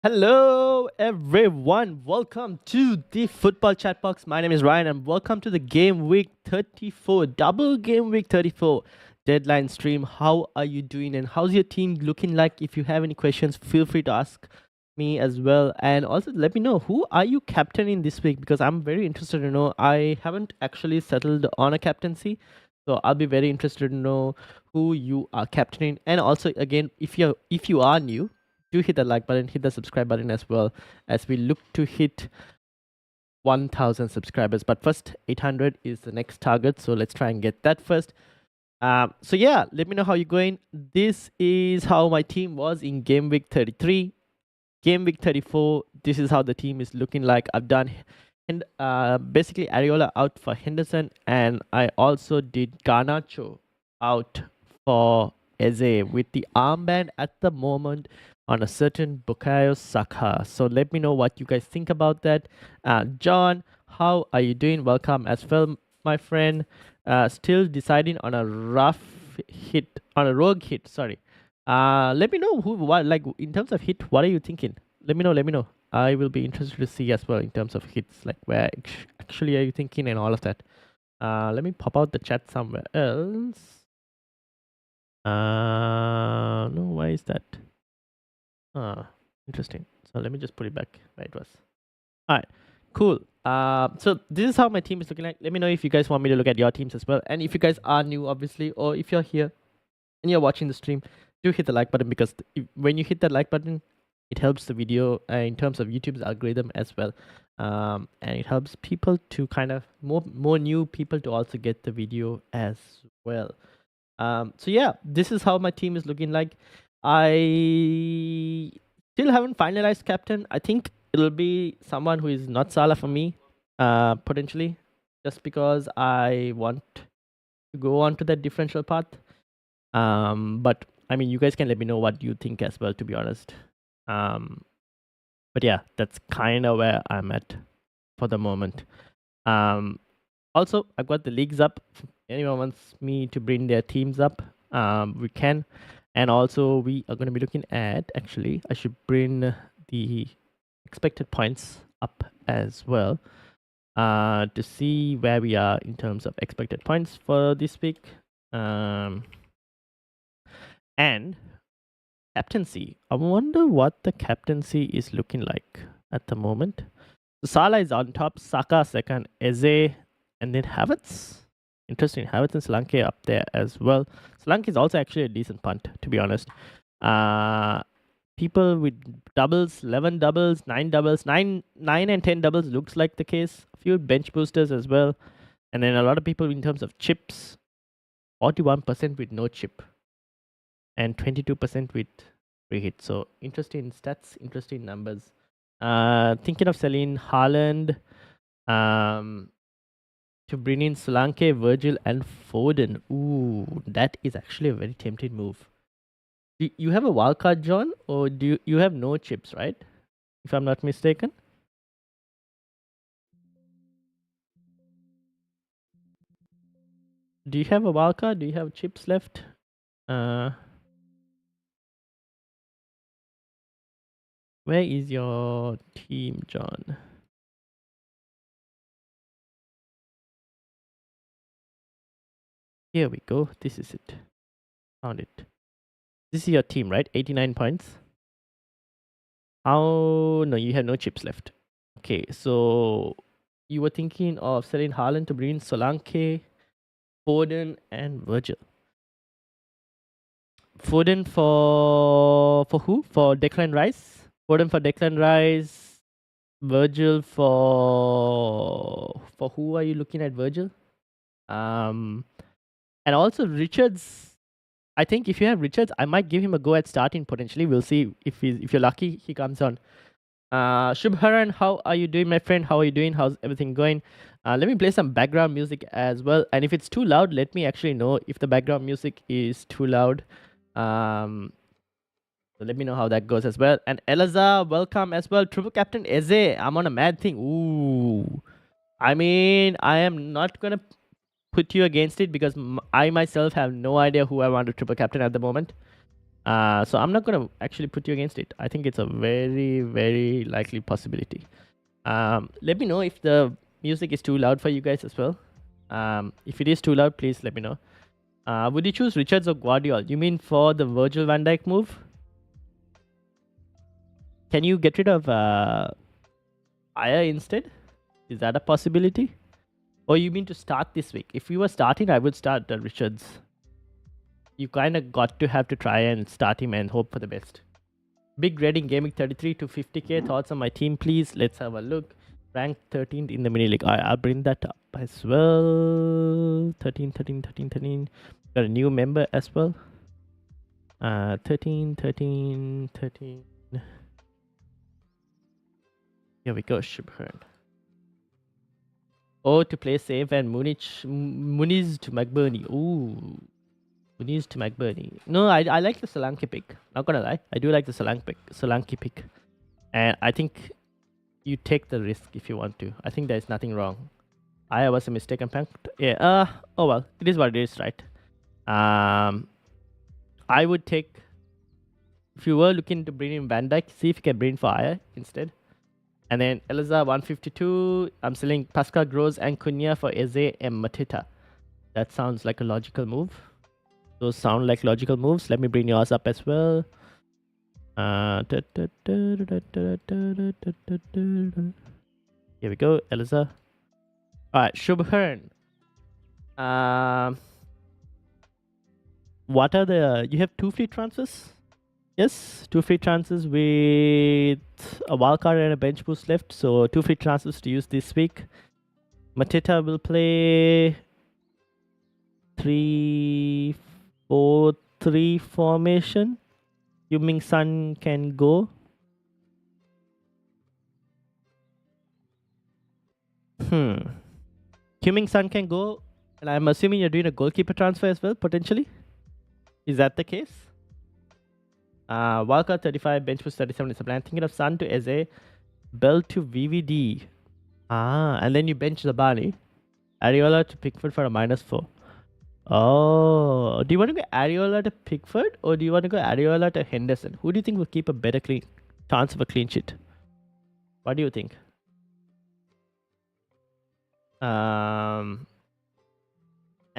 Hello, everyone. Welcome to the Football Chatbox. My name is Ryan, and welcome to the Game Week 34, double Game Week 34 deadline stream. How are you doing, and how's your team looking like? If you have any questions, feel free to ask me as well, and also let me know who are you captaining this week because I'm very interested to know. I haven't actually settled on a captaincy, so I'll be very interested to know who you are captaining, and also again, if you are new, do hit the like button, hit the subscribe button as well, as we look to hit 1000 subscribers. But first, 800 is the next target, so let's try and get that first. So yeah, let me know how you're going. This is how my team was in game week 33. Game week 34, this is how the team is looking like. I've done and basically Areola out for Henderson, and I also did Garnacho out for Eze with the armband at the moment on a certain Bukayo Saka. So let me know what you guys think about that. John, how are you doing? Welcome as well, my friend. Still deciding on a rogue hit. Sorry. Let me know what like in terms of hit. What are you thinking? Let me know. Let me know. I will be interested to see as well in terms of hits, like where actually are you thinking and all of that. Let me pop out the chat somewhere else. No, why is that? Interesting. So let me just put it back where it was. All right, cool. So this is how my team is looking like. Let me know if you guys want me to look at your teams as well, and if you guys are new, obviously, or if you're here and you're watching the stream, do hit the like button because when you hit that like button, it helps the video in terms of YouTube's algorithm as well, and it helps people to kind of more new people to also get the video as well. So yeah, this is how my team is looking like. I still haven't finalized captain. I think it'll be someone who is not Salah for me, potentially, just because I want to go on to that differential path. But I mean, you guys can let me know what you think as well, to be honest. But yeah, that's kind of where I'm at for the moment. Also, I've got the leagues up. If anyone wants me to bring their teams up, we can. And also, we are going to be looking at, actually, I should bring the expected points up as well to see where we are in terms of expected points for this week. And captaincy. I wonder what the captaincy is looking like at the moment. So Salah is on top, Saka second, Eze, and then Havertz. Interesting, Havertz and Solanke up there as well. Solanke is also actually a decent punt, to be honest. People with doubles, 11 doubles, 9 doubles, 9 and 10 doubles looks like the case. A few bench boosters as well. And then a lot of people in terms of chips, 41% with no chip and 22% with free hit. So interesting stats, interesting numbers. Thinking of selling Haaland to bring in Solanke, Virgil, and Foden. Ooh, that is actually a very tempting move. Do you have a wildcard, John, or do you have no chips, right? If I'm not mistaken. Do you have a wildcard? Do you have chips left? Where is your team, John? Here we go. This is it. Found it. This is your team, right? 89 points. How? No, you have no chips left. Okay, so you were thinking of selling Haaland to bring in Solanke, Foden, and Virgil. Foden for who? For Declan Rice. Foden for Declan Rice. Virgil for who are you looking at? Virgil. And also Richards. I think if you have Richards, I might give him a go at starting potentially. We'll see if you're lucky he comes on. Shubharan, how are you doing, my friend? How are you doing? How's everything going? Let me play some background music as well. And if it's too loud, let me actually know if the background music is too loud. So let me know how that goes as well. And Elazar, welcome as well. Triple Captain Eze, I'm on a mad thing. Ooh. I mean, I am not going to put you against it because I myself have no idea who I want to triple captain at the moment. So I'm not gonna actually put you against it. I think it's a very, very likely possibility. Let me know if the music is too loud for you guys as well. If it is too loud, please let me know. Would you choose Richards or Guardiola? You mean for the Virgil van Dijk move? Can you get rid of Aya instead? Is that a possibility? Or you mean to start this week? If you were starting, I would start Richards. You kind of got to have to try and start him and hope for the best. Big Reading Gaming 33 to 50k. Thoughts on my team, please? Let's have a look. Ranked 13th in the mini league. I'll bring that up as well. 13. Got a new member as well. 13. Here we go, Shubhern. Oh, to play safe and Muniz to McBurney. Ooh. Muniz to McBurney. No, I like the Solanke pick. Not gonna lie. I do like the Solanke pick. And I think you take the risk if you want to. I think there's nothing wrong. I was a mistake. Yeah. Oh well. It is what it is, right? I would take, if you were looking to bring in Van Dijk, see if you can bring in for Aya instead. And then Eliza 152. I'm selling Pascal Gross and Cunha for Eze and Mateta. That sounds like a logical move. Those sound like logical moves. Let me bring yours up as well. Here we go, Eliza. Alright, Shubhern. What are the... You have 2 free transfers? Yes, 2 free transfers with a wildcard and a bench boost left. So 2 free transfers to use this week. Mateta will play 3-4-3 formation. Heung-min Son can go. Heung-min Son can go. And I'm assuming you're doing a goalkeeper transfer as well, potentially. Is that the case? Wildcard 35, bench boost 37 is the plan. Thinking of Son to Eze, Bell to VVD. And then you bench Zabani. Areola to Pickford for a -4. Oh, do you want to go Areola to Pickford or do you want to go Areola to Henderson? Who do you think will keep a better chance of a clean sheet? What do you think? And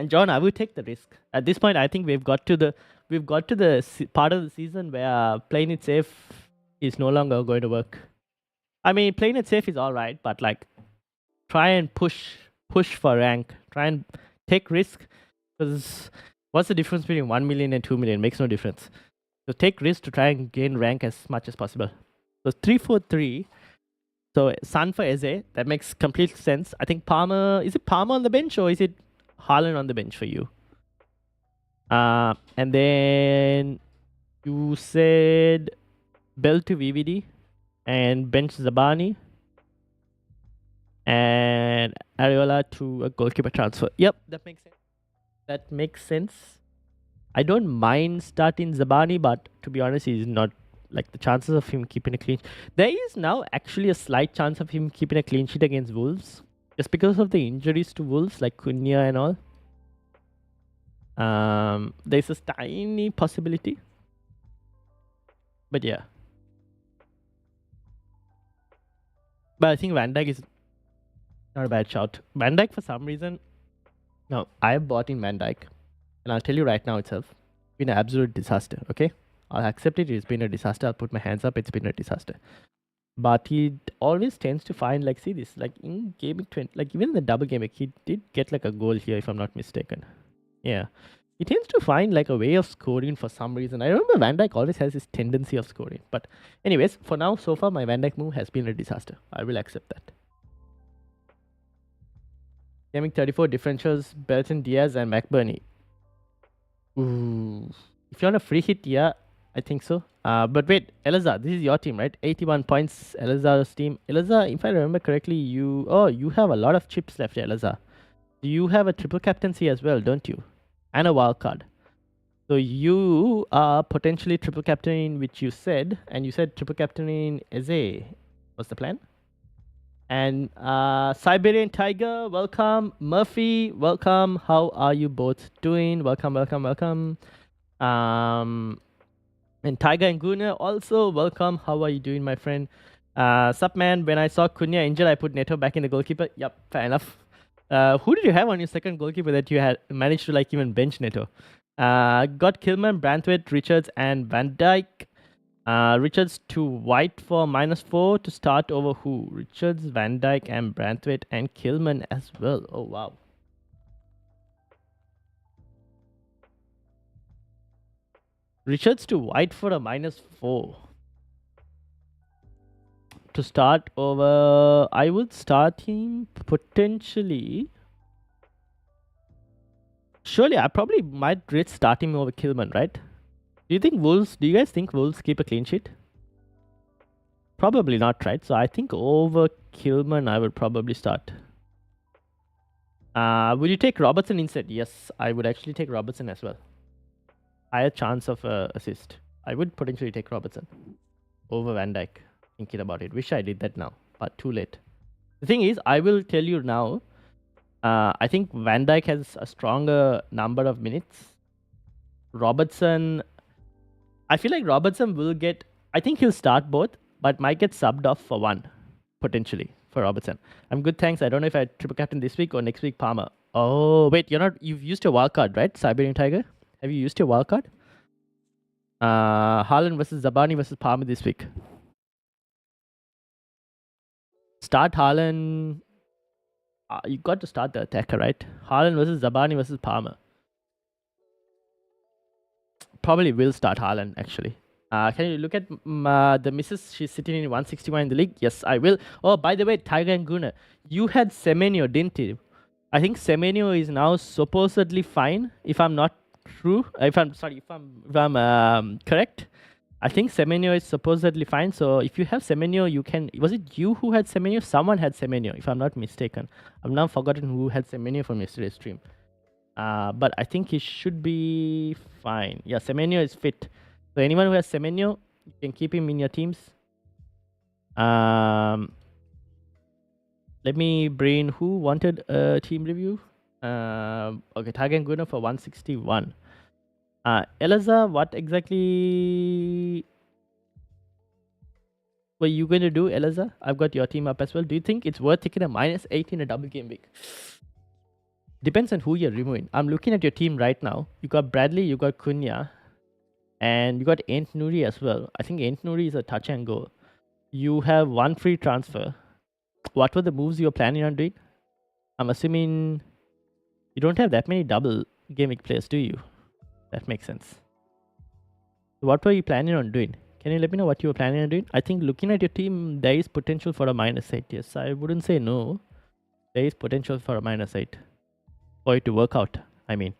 John, I would take the risk. At this point, I think we've got to the part of the season where playing it safe is no longer going to work. I mean, playing it safe is all right, but like, try and push for rank. Try and take risk, because what's the difference between 1 million and 2 million? Makes no difference. So take risk to try and gain rank as much as possible. So 3-4-3. So Son for Eze, that makes complete sense. I think Palmer, is it Palmer on the bench or is it Haaland on the bench for you? And then you said Bell to VVD and bench Zabani and Areola to a goalkeeper transfer. Yep, that makes sense. That makes sense. I don't mind starting Zabani, but to be honest, he's not, like, the chances of him keeping a clean... There is now actually a slight chance of him keeping a clean sheet against Wolves, just because of the injuries to Wolves, like Cunha and all. There's a tiny possibility. But yeah. But I think Van Dijk is not a bad shout. Van Dijk, for some reason... No, I have bought in Van Dijk. And I'll tell you right now itself. It's been an absolute disaster, okay? I'll accept it. It's been a disaster. I'll put my hands up. It's been a disaster. But he always tends to find, like, see this, like in Game Week 20, like even in the double Game Week, he did get like a goal here, if I'm not mistaken. Yeah. He tends to find like a way of scoring for some reason. I remember Van Dijk always has this tendency of scoring. But anyways, for now, so far, my Van Dijk move has been a disaster. I will accept that. Game Week 34 differentials, Belton, Diaz, and McBurney. Ooh. If you're on a free hit, yeah, I think so. But wait, Eliza, this is your team, right? 81 points, Eliza's team. Eliza, if I remember correctly, you have a lot of chips left, Eliza. You have a triple captaincy as well, don't you? And a wild card. So you are potentially triple captaining, which you said, and you said triple captaining Eze. What's the plan? And Siberian Tiger, welcome. Murphy, welcome. How are you both doing? Welcome. And Tiger and Guna also, welcome. How are you doing, my friend? Sup, man. When I saw Cunha injured, I put Neto back in the goalkeeper. Yep, fair enough. Who did you have on your second goalkeeper that you had managed to like even bench Neto? Got Kilman, Branthwaite, Richards, and Van Dijk. Richards to White for -4 to start over who? Richards, Van Dijk, and Branthwaite, and Kilman as well. Oh, wow. Richards to White for a -4. To start over, I would start him potentially. Surely, I probably might rate start him over Kilman, right? Do you guys think Wolves keep a clean sheet? Probably not, right? So I think over Kilman, I would probably start. Would you take Robertson instead? Yes, I would actually take Robertson as well. Higher chance of assist. I would potentially take Robertson over Van Dijk. Thinking about it. Wish I did that now, but too late. The thing is, I will tell you now, I think Van Dijk has a stronger number of minutes. Robertson, I feel like Robertson will get, I think he'll start both, but might get subbed off for one, potentially, for Robertson. I'm good, thanks. I don't know if I triple captain this week or next week, Palmer. Oh, wait, you've used your wildcard, right? Siberian Tiger? Have you used your wildcard? Haaland versus Zabani versus Palmer this week. Start Haaland. You got to start the attacker, right? Haaland versus Zabani versus Palmer. Probably will start Haaland, actually. Can you look at the missus? She's sitting in 161 in the league. Yes, I will. Oh, by the way, Tiger and Gunnar, you had Semenyo, didn't you? I think Semenyo is now supposedly fine, if I'm not true. If I'm correct. I think Semenyo is supposedly fine. So if you have Semenyo, you can. Was it you who had Semenyo? Someone had Semenyo, if I'm not mistaken. I've now forgotten who had Semenyo from yesterday's stream. But I think he should be fine. Yeah, Semenyo is fit. So anyone who has Semenyo, you can keep him in your teams. Let me bring who wanted a team review. Okay, Tiger and Gunnar for 161. Eliza, what exactly were you going to do, Eliza? I've got your team up as well. Do you think it's worth taking a -8 in a double game week? Depends on who you're removing. I'm looking at your team right now. You got Bradley, you got Cunha, and you got Ant Nouri as well. I think Ant Nouri is a touch and go. You have one free transfer. What were the moves you were planning on doing? I'm assuming you don't have that many double game week players, do you? That makes sense. What were you planning on doing? Can you let me know what you were planning on doing? I think looking at your team, there is potential for a -8. Yes, I wouldn't say no. There is potential for a -8. For it to work out, I mean.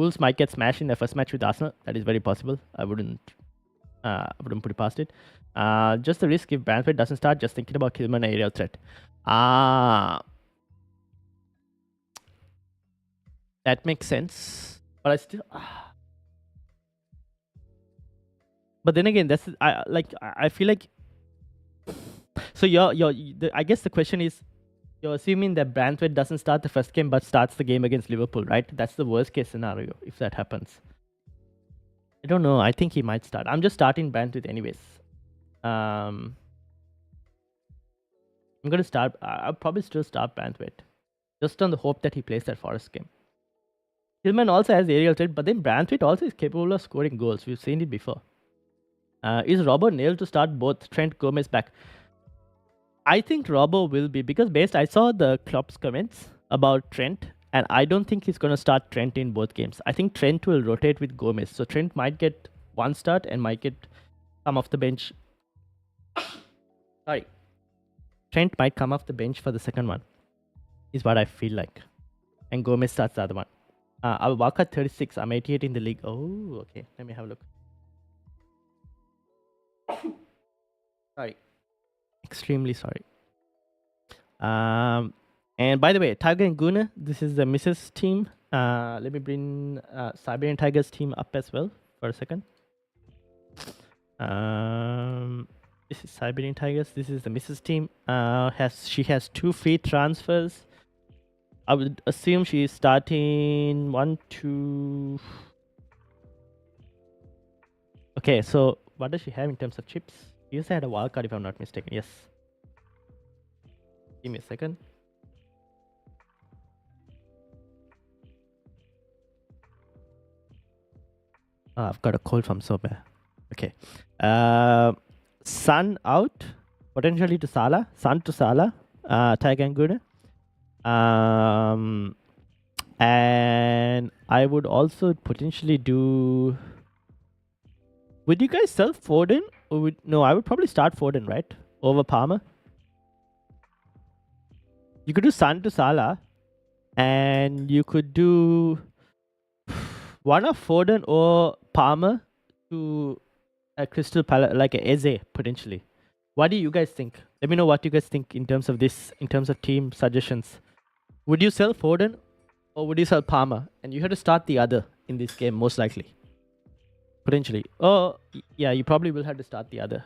Wolves might get smashed in their first match with Arsenal. That is very possible. I wouldn't put it past it. Just the risk if Branthwaite doesn't start, just thinking about Kilman aerial threat. That makes sense. But I still... But then again, I feel like... So I guess the question is, you're assuming that Branthwaite doesn't start the first game but starts the game against Liverpool, right? That's the worst case scenario if that happens. I don't know. I think he might start. I'm just starting Branthwaite anyways. I'm going to start. I'll probably still start Branthwaite. Just on the hope that he plays that Forest game. Tillman also has aerial threat, but then Branthwaite also is capable of scoring goals. We've seen it before. Is Robbo nailed to start both Trent Gomez back? I think Robbo will be, because I saw the Klopp's comments about Trent, and I don't think he's going to start Trent in both games. I think Trent will rotate with Gomez. So Trent might get one start and might get come off the bench. Sorry. Trent might come off the bench for the second one, is what I feel like. And Gomez starts the other one. I'll walk at 36. I'm 88 in the league. Oh, okay. Let me have a look. Sorry. Extremely sorry. And by the way, Tiger and Guna, this is the Mrs. team. Let me bring Siberian Tiger's team up as well for a second. This is Siberian Tigers. This is the Mrs. team. She has 2 free transfers. I would assume she is starting 1, 2. Okay, so what does she have in terms of chips? She also had a wildcard, if I'm not mistaken. Yes. Give me a second. I've got a cold from somewhere. Okay. Sun out, potentially to Salah. Sun to Salah. Taiganguna. And I would also potentially do. Would you guys sell Foden? Or no, I would probably start Foden, right? Over Palmer. You could do Sun to Salah. And you could do one of Foden or Palmer to a Crystal Palace, like a Eze, potentially. What do you guys think? Let me know what you guys think in terms of this, in terms of team suggestions. Would you sell Foden or would you sell Palmer? And you have to start the other in this game, most likely. Potentially. Oh, yeah, you probably will have to start the other.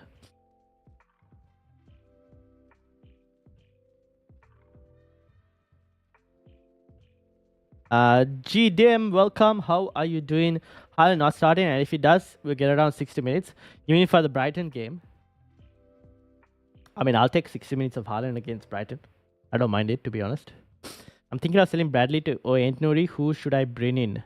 GDM, welcome. How are you doing? Haaland not starting, and if he does, we'll get around 60 minutes. You mean for the Brighton game? I mean, I'll take 60 minutes of Haaland against Brighton. I don't mind it, to be honest. I'm thinking of selling Bradley to Ait Nouri. Who should I bring in?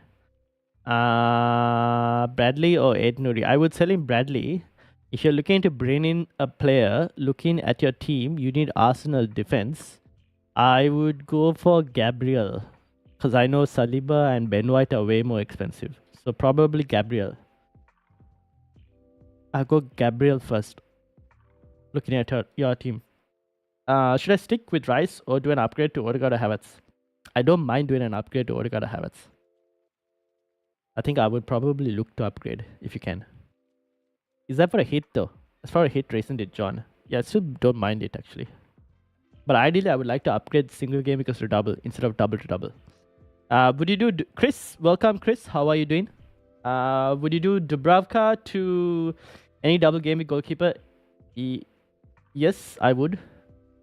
Bradley or Ait Nouri? I would sell him Bradley. If you're looking to bring in a player, looking at your team, you need Arsenal defense. I would go for Gabriel. Because I know Saliba and Ben White are way more expensive. So probably Gabriel. I'll go Gabriel first. Looking at your team. Should I stick with Rice or do an upgrade to Odegaard or Havertz? I don't mind doing an upgrade to Odegaard or Havertz. I think I would probably look to upgrade if you can. Is that for a hit though? That's for a hit, isn't it, John? Yeah, I still don't mind it actually. But ideally, I would like to upgrade single game because to double instead of double to double. Would you do Chris? Welcome, Chris. How are you doing? Would you do Dubravka to any double game with goalkeeper? Yes, I would.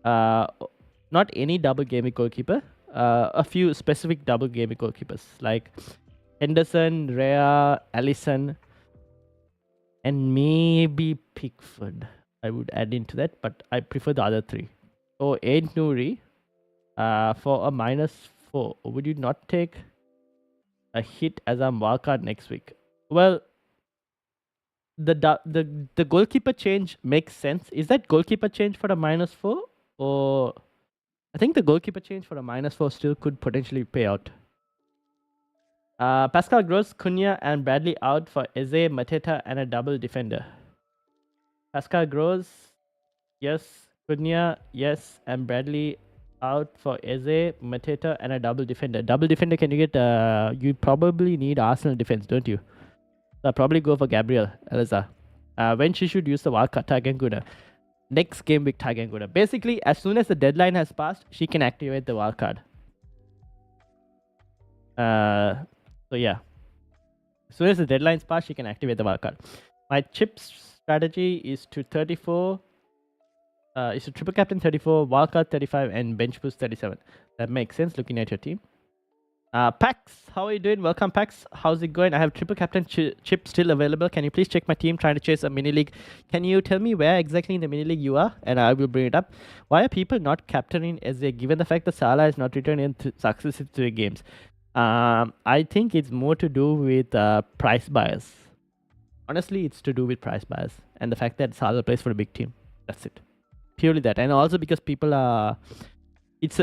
Not any double game with goalkeeper. A few specific double game with goalkeepers like Henderson, Rea, Allison, and maybe Pickford. I would add into that, but I prefer the other three. So Ait Nouri, for a -4. Would you not take a hit as a wildcard next week? Well, the goalkeeper change makes sense. Is that goalkeeper change for a -4, or I think the goalkeeper change for a -4 still could potentially pay out. Pascal Gross, Cunha, and Bradley out for Eze, Mateta, and a double defender. Pascal Gross, yes. Cunha, yes. And Bradley out for Eze, Mateta, and a double defender. Double defender, can you get... you probably need Arsenal defense, don't you? So I'll probably go for Gabriel Eliza. When she should use the wildcard Taganguna. Next game with Taganguna. Basically, as soon as the deadline has passed, she can activate the wildcard. So yeah. As soon as the deadline's passed, she can activate the wildcard. My chips strategy is to 34. Is to triple captain 34, wildcard 35, and bench boost 37. That makes sense looking at your team. Pax, how are you doing? Welcome, Pax. How's it going? I have triple captain chip still available. Can you please check my team trying to chase a mini league? Can you tell me where exactly in the mini league you are? And I will bring it up. Why are people not captaining Eze given the fact that Salah has not returned in successive 3 games? I think it's more to do with price bias. Honestly, it's to do with price bias and the fact that Salah plays for a big team. That's it. Purely that. And also because people are... It's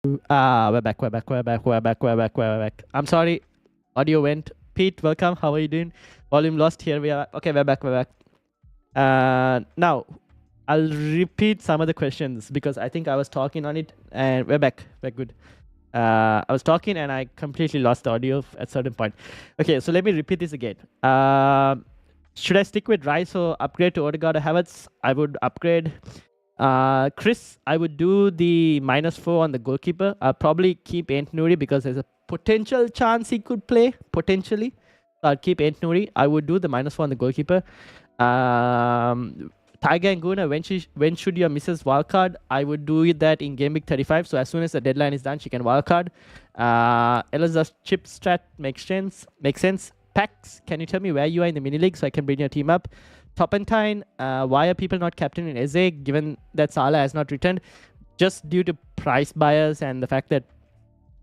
We're back. I'm sorry, audio went. Pete, welcome. How are you doing? Volume lost. Here we are. Okay, we're back. Now, I'll repeat some of the questions because I think I was talking on it, and we're back. We're good. I was talking and I completely lost the audio at a certain point. Okay, so let me repeat this again. Should I stick with Rice or upgrade to Odegaard or Havertz? I would upgrade. Chris, I would do the -4 on the goalkeeper. I'll probably keep Ant Nouri because there's a potential chance he could play, potentially. So I'll keep Ant Nouri. I would do the -4 on the goalkeeper. Tiger and Guna, when should your Mrs. wildcard? I would do that in game week 35. So as soon as the deadline is done, she can wildcard. Eliza's chip strat makes sense. Pax, can you tell me where you are in the mini league so I can bring your team up? Topentine, why are people not captaining Eze given that Salah has not returned? Just due to price bias and the fact that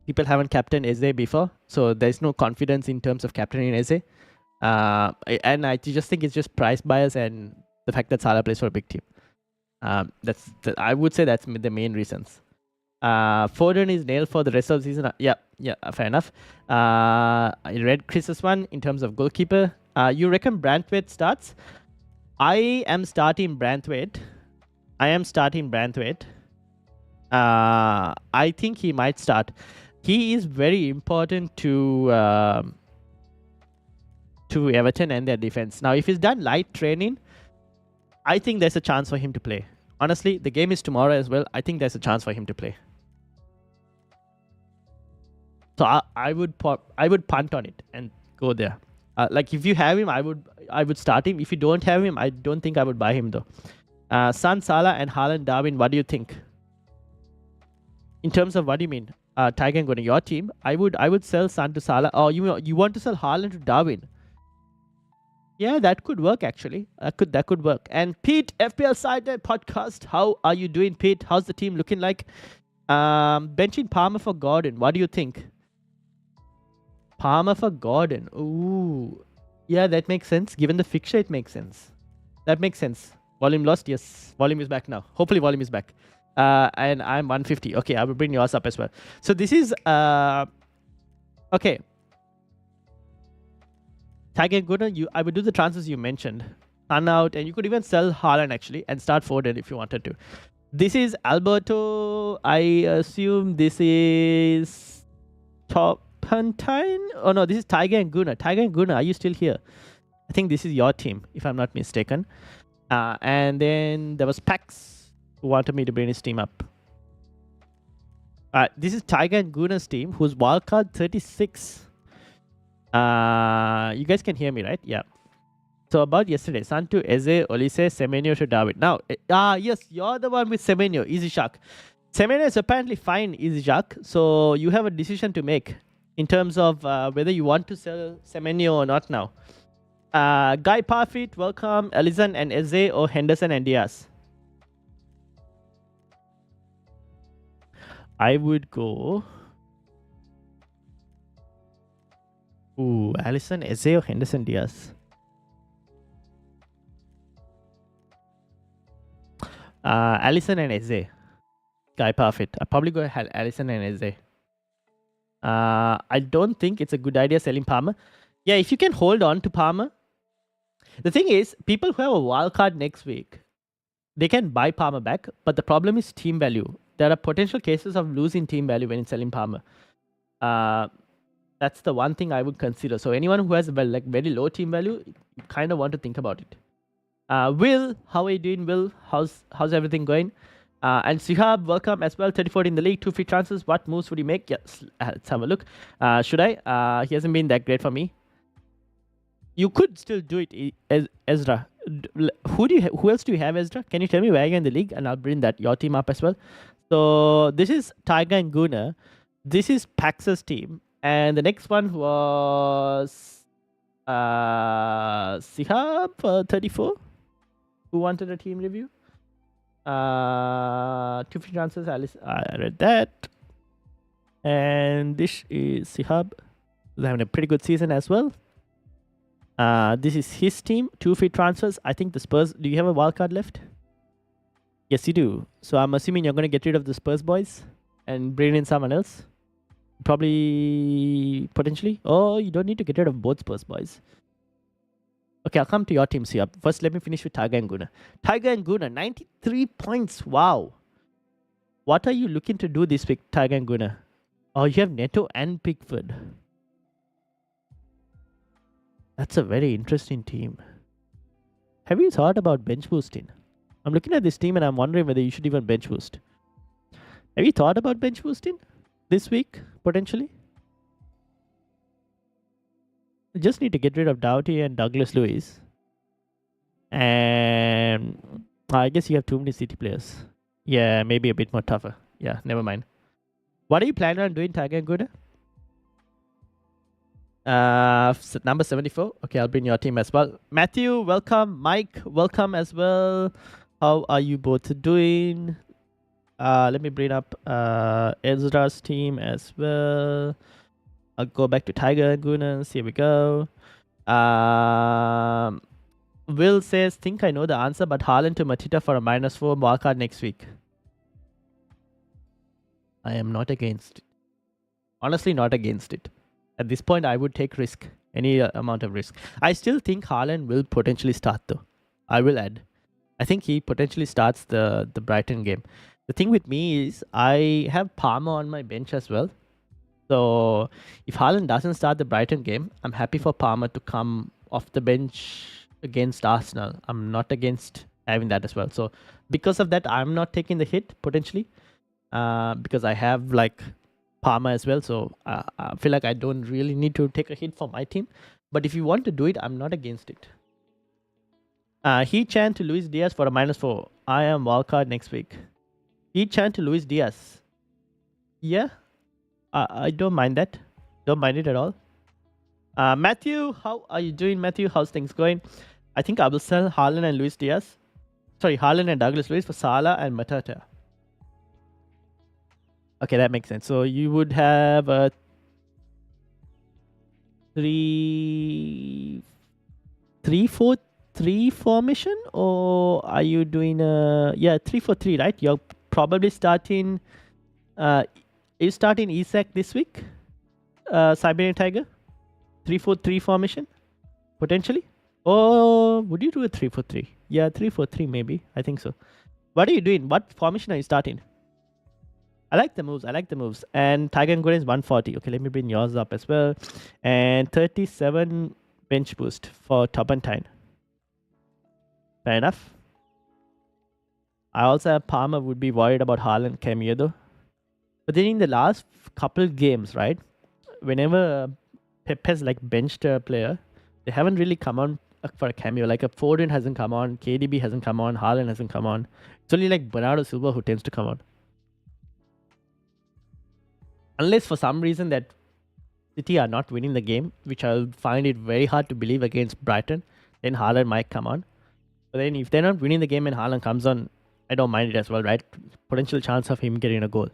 people haven't captained Eze before. So there's no confidence in terms of captaining Eze. And I just think it's just price bias and the fact that Salah plays for a big team. I would say that's the main reasons. Foden is nailed for the rest of the season. Yeah, fair enough. I read Chris's one in terms of goalkeeper. You reckon Branthwaite starts? I am starting Branthwaite. I think he might start. He is very important to Everton and their defense. Now, if he's done light training, I think there's a chance for him to play. Honestly, the game is tomorrow as well. I think there's a chance for him to play. So I would punt on it and go there. Like if you have him, I would start him. If you don't have him, I don't think I would buy him though. Son, Salah, and Haaland, Darwin. What do you think? In terms of what do you mean? Tiger and going to your team. I would sell Son to Salah. Oh, you want to sell Haaland to Darwin? Yeah, that could work actually. That could work. And Pete, FPL Side Podcast. How are you doing, Pete? How's the team looking like? Benching Palmer for Gordon. What do you think? Palmer for Gordon. Ooh. Yeah, that makes sense. Given the fixture, it makes sense. That makes sense. Volume lost? Yes. Volume is back now. Hopefully volume is back. And I'm 150. Okay, I will bring yours up as well. So this is... okay. Tiger Gooder, I would do the transfers you mentioned. Sun out, and you could even sell Haaland actually and start Foden if you wanted to. This is Alberto. I assume this is Topentine. Oh no, this is Tiger and Guna. Tiger and Guna, are you still here? I think this is your team, if I'm not mistaken. And then there was Pax who wanted me to bring his team up. This is Tiger and Guna's team, who's wildcard 36. You guys can hear me, right? Yeah. So about yesterday, Santu, Eze, Olise, Semenyo to David. Now, yes, you're the one with Semenyo, Easy Shark. Semenyo is apparently fine, Easy Shark. So you have a decision to make in terms of whether you want to sell Semenyo or not now. Guy Parfit, welcome. Alizan and Eze or Henderson and Diaz. I would go... Ooh, Alisson, Eze or Henderson Diaz? Alisson and Eze. Guy Parfit. I'll probably go Alisson and Eze. I don't think it's a good idea selling Palmer. Yeah, if you can hold on to Palmer. The thing is, people who have a wild card next week, they can buy Palmer back, but the problem is team value. There are potential cases of losing team value when it's selling Palmer. That's the one thing I would consider. So anyone who has very low team value, you kind of want to think about it. Will, how are you doing, Will? How's everything going? And Sihab, welcome as well. 34 in the league, 2 free transfers. What moves would you make? Yes, let's have a look. Should I? He hasn't been that great for me. You could still do it, Ezra. Who else do you have, Ezra? Can you tell me where you're in the league? And I'll bring your team up as well. So this is Tiger and Guna. This is Pax's team. And the next one was Sihab 34, who wanted a team review. 2 free transfers, Alice. I read that. And this is Sihab, who's having a pretty good season as well. This is his team, 2 free transfers. I think the Spurs. Do you have a wildcard left? Yes, you do. So I'm assuming you're going to get rid of the Spurs boys. and bring in someone else. Probably, potentially. Oh, you don't need to get rid of both Spurs, boys. Okay, I'll come to your teams here. First, let me finish with Tiger and Guna. Tiger and Guna, 93 points. Wow. What are you looking to do this week, Tiger and Guna? Oh, you have Neto and Pickford. That's a very interesting team. Have you thought about bench boosting? I'm looking at this team and I'm wondering whether you should even bench boost. Have you thought about bench boosting this week, potentially? You just need to get rid of Doughty and Douglas Lewis. And I guess you have too many City players. Yeah, maybe a bit more tougher. Yeah, never mind. What are you planning on doing, Tiger and Good? Number 74. Okay, I'll bring your team as well. Matthew, welcome. Mike, welcome as well. How are you both doing? Let me bring up Ezra's team as well. I'll go back to Tiger and Gunas. Here we go. Will says, think I know the answer, but Haaland to Matita for a -4 wildcard next week. I am not against it. Honestly, not against it. At this point, I would take risk. Any amount of risk. I still think Haaland will potentially start though. I will add. I think he potentially starts the Brighton game. The thing with me is I have Palmer on my bench as well. So if Haaland doesn't start the Brighton game, I'm happy for Palmer to come off the bench against Arsenal. I'm not against having that as well. So because of that, I'm not taking the hit potentially because I have like Palmer as well. So I feel like I don't really need to take a hit for my team. But if you want to do it, I'm not against it. He Chan to Luis Diaz for a -4. I am wildcard next week. He Chan to Luis Diaz. Yeah, I don't mind that. Don't mind it at all. Matthew, how are you doing, Matthew? How's things going? I think I will sell Haaland and Luis Diaz. Sorry, Haaland and Douglas Luiz for Salah and Matata. Okay, that makes sense. So you would have a 3-4-3 formation, or are you doing a 3-4-3, right? You're probably starting. You starting Isak this week? Siberian Tiger, 3-4-3 formation, potentially. Or would you do a 3-4-3? Yeah, 3-4-3 maybe. I think so. What are you doing? What formation are you starting? I like the moves. And Tiger and Golden is 140. Okay, let me bring yours up as well. And 37 bench boost for Turpentine. Fair enough. I also have Palmer. Would be worried about Haaland cameo though. But then in the last couple games, right? Whenever Pep has like benched a player, they haven't really come on for a cameo. Like a Foden hasn't come on, KDB hasn't come on, Haaland hasn't come on. It's only like Bernardo Silva who tends to come on. Unless for some reason that City are not winning the game, which I'll find it very hard to believe against Brighton, then Haaland might come on. But then if they're not winning the game and Haaland comes on, I don't mind it as well, right? Potential chance of him getting a goal.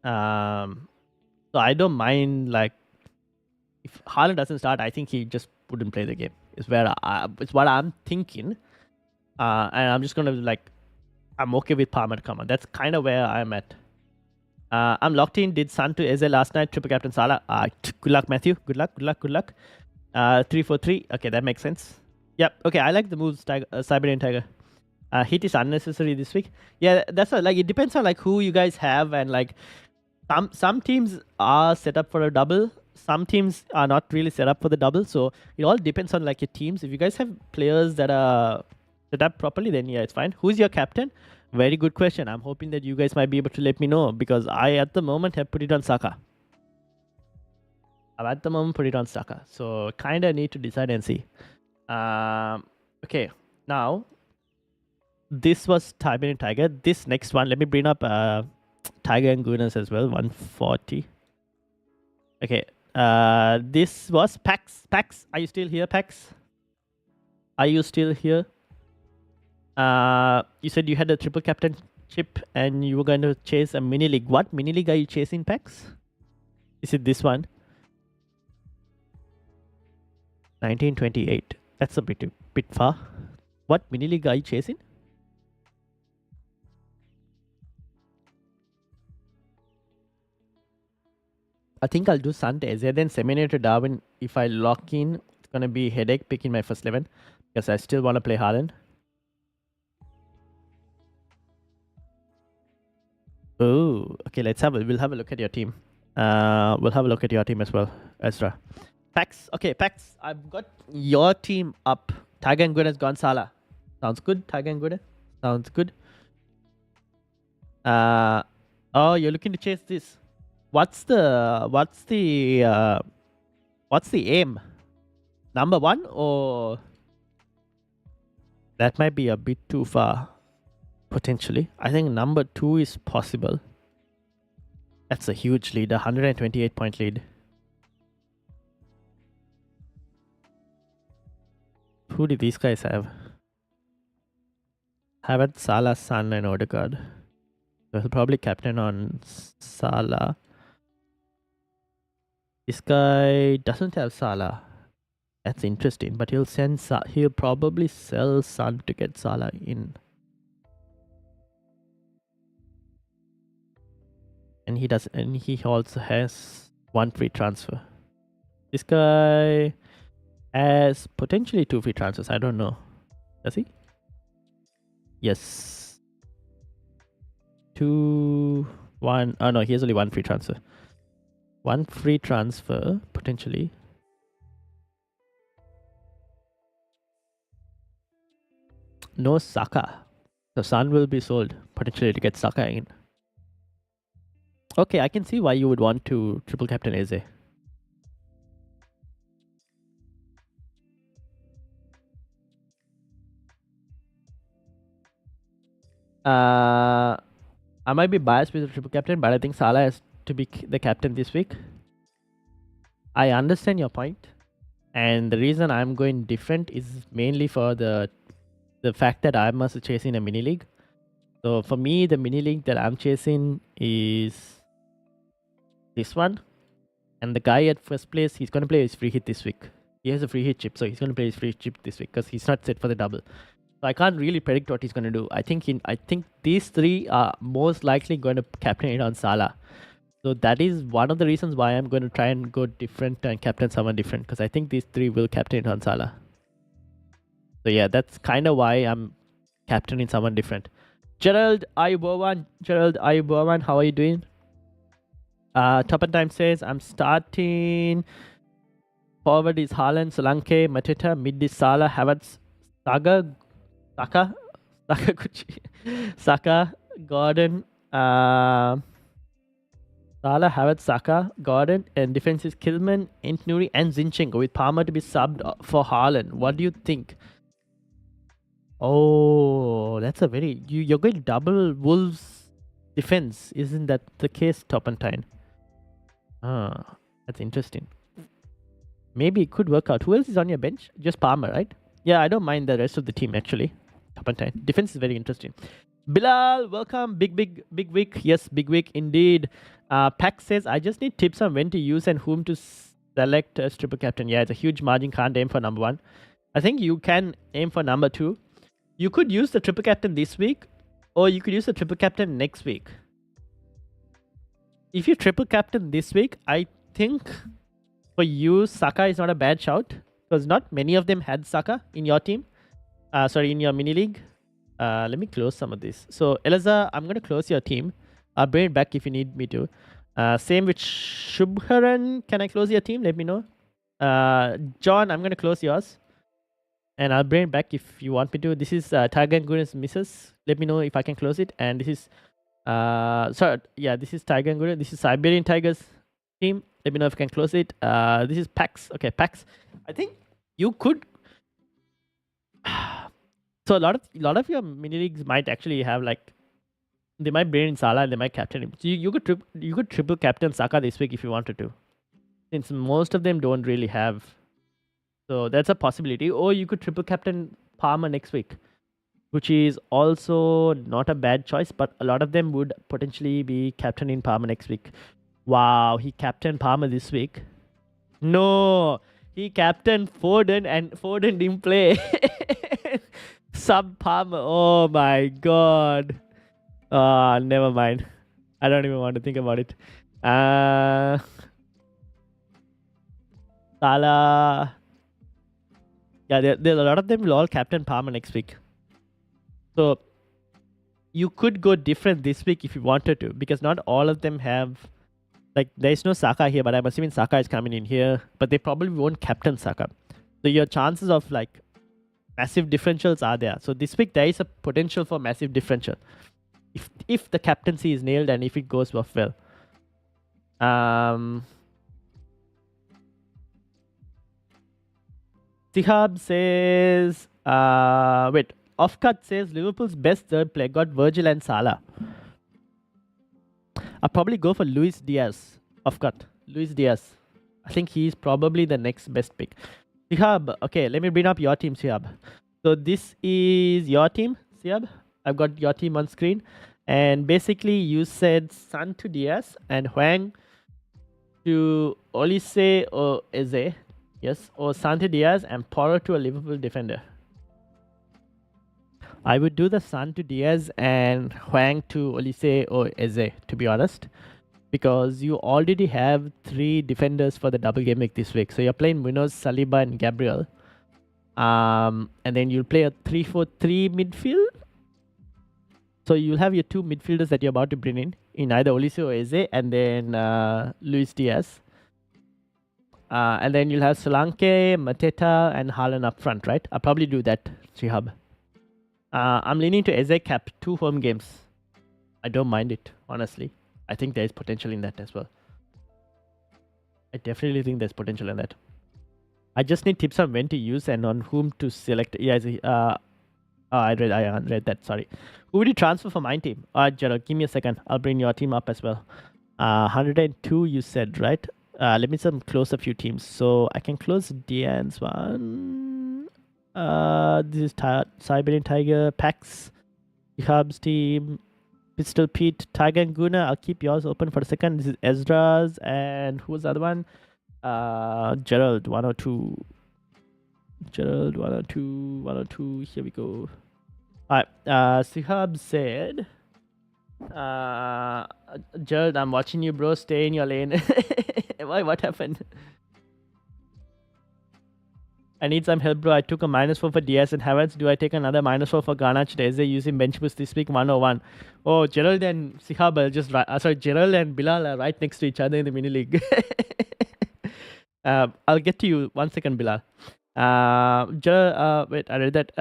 So I don't mind, like, if Haaland doesn't start, I think he just wouldn't play the game. It's what I'm thinking. And I'm just gonna I'm okay with Palmer to come on. That's kind of where I'm at. I'm locked in. Did Son to Eze last night. Triple captain Salah. Good luck, Matthew. Good luck. 3-4-3. Okay, that makes sense. Yep. Okay, I like the moves. Siberian Tiger. Hit is unnecessary this week. Yeah, that's what, like, it depends on like who you guys have, and like some teams are set up for a double. Some teams are not really set up for the double. So it all depends on like your teams. If you guys have players that are set up properly, then yeah, it's fine. Who's your captain? Very good question. I'm hoping that you guys might be able to let me know, because I at the moment have put it on Saka. So kind of need to decide and see. Okay, now this was Tiger and Tiger. This next one, let me bring up Tiger and Gunas as well. 140. Okay. This was Pax. Pax, are you still here, Pax? Are you still here? You said you had a triple captain chip and you were going to chase a mini league. What mini league are you chasing, Pax? Is it this one? 1928. That's a bit far. What mini league are you chasing? I think I'll do Sun to Eze, then Seminary to Darwin. If I lock in, it's gonna be headache picking my first 11 because I still want to play Haaland. Oh, okay. We'll have a look at your team. We'll have a look at your team as well, Ezra. Pax. Okay, Pax. I've got your team up. Tiger and Good has gone Salah. Sounds good. Tiger and Good. Sounds good. Oh, you're looking to chase this. What's the aim? Number 1 or that might be a bit too far potentially. I think number 2 is possible. That's a huge lead, 128 point lead. Who do these guys have? Havertz, Salah, Son, and Odegaard. So he'll probably captain on Salah. This guy doesn't have Salah. That's interesting, but he'll probably sell Son to get Salah in. And he also has 1 free transfer. This guy has potentially 2 free transfers. I don't know. Does he? Yes. 2, 1. Oh no, he has only 1 free transfer. 1 free transfer potentially. No Saka. The Son will be sold potentially to get Saka in. Okay, I can see why you would want to triple captain Eze. I might be biased with the triple captain, but I think Salah has to be the captain this week. I understand your point, and the reason I'm going different is mainly for the fact that I'm also chasing a mini league. So for me, the mini league that I'm chasing is this one, and the guy at first place, he's going to play his free hit this week. He has a free hit chip, so he's going to play his free hit chip this week because he's not set for the double. So I can't really predict what he's going to do. I think these 3 are most likely going to captain it on Salah. So that is one of the reasons why I'm going to try and go different and captain someone different, because I think these 3 will captain it on Salah. So yeah, that's kind of why I'm captaining someone different. Gerald Ayubowan, how are you doing? Top and Time says, I'm starting. Forward is Haaland, Solanke, Mateta. Mid is Salah, Havertz, Saka, Gordon, Salah, Havertz, Saka, Gordon, and defense is Kilman, Ntnuri, and Zinchenko, with Palmer to be subbed for Haaland. What do you think? Oh, that's a very... You're going double Wolves defense. Isn't that the case, Topantine? That's interesting. Maybe it could work out. Who else is on your bench? Just Palmer, right? Yeah, I don't mind the rest of the team, actually. Topantine. Defense is very interesting. Bilal, welcome. Big week. Yes, big week indeed. Pack says, I just need tips on when to use and whom to select as triple captain. Yeah, it's a huge margin. Can't aim for number 1. I think you can aim for number 2. You could use the triple captain this week, or you could use the triple captain next week. If you triple captain this week, I think for you, Saka is not a bad shout, because not many of them had Saka in your team. In your mini league. Let me close some of this. So, Eliza, I'm going to close your team. I'll bring it back if you need me to. Same with Shubharan. Can I close your team? Let me know. John, I'm going to close yours. And I'll bring it back if you want me to. This is Tiger and Goodness Misses. Let me know if I can close it. And this is... this is Tiger and Goodness. This is Siberian Tigers team. Let me know if I can close it. This is Pax. Okay, Pax. I think you could... So a lot of your mini leagues might actually have like... They might bring in Salah and they might captain him. So you could triple captain Saka this week if you wanted to. Since most of them don't really have... So that's a possibility. Or you could triple captain Palmer next week, which is also not a bad choice, but a lot of them would potentially be captaining Palmer next week. Wow, he captained Palmer this week. No, he captained Foden and Foden didn't play. Sub Palmer. Oh my god. Never mind. I don't even want to think about it. Salah. Yeah, there a lot of them will all captain Palmer next week. So you could go different this week if you wanted to, because not all of them have, like, there is no Saka here, but I'm assuming Saka is coming in here, but they probably won't captain Saka. So your chances of like massive differentials are there. So this week there is a potential for massive differential if the captaincy is nailed and if it goes off well. Sihab says, wait, Offcut says Liverpool's best third player got Virgil and Salah. I'll probably go for Luis Diaz. Offcut. Luis Diaz. I think he's probably the next best pick. Sihab, okay, let me bring up your team, Sihab. So this is your team, Sihab. I've got your team on screen. And basically you said Son to Diaz and Huang to Olise or Eze. Yes, or Sante Diaz and Porro to a Liverpool defender. I would do the Son to Diaz and Huang to Olise or Eze, to be honest. Because you already have 3 defenders for the double game week this week. So you're playing Munoz, Saliba and Gabriel. And then you'll play a 3-4-3 midfield. So you'll have your 2 midfielders that you're about to bring in either Olise or Eze, and then Luis Diaz. And then you'll have Solanke, Mateta and Haaland up front, right? I'll probably do that, Shihab. I'm leaning to Eze cap 2 home games. I don't mind it, honestly. I think there is potential in that as well. I definitely think there's potential in that. I just need tips on when to use and on whom to select. Yeah, I read that. Sorry. Who would you transfer for my team? Gerald, give me a second. I'll bring your team up as well. 102, you said, right? Let me close a few teams. So I can close Diane's one. This is Siberian Tiger, Pax, Hub's team, Pistol Pete, Tiger and Guna. I'll keep yours open for a second. This is Ezra's, and who was the other one? Gerald 102. Gerald 102, 102. Here we go. Alright. Sihab said, Gerald, I'm watching you, bro. Stay in your lane. Why? What happened? I need some help, bro. I took a -4 for Diaz and Havertz. Do I take another -4 for Garnacho Eze using bench boost this week 101? Oh, Gerald and Sihab are just Gerald and Bilal are right next to each other in the mini league. I'll get to you 1 second, Bilal. Gerald, wait, I read that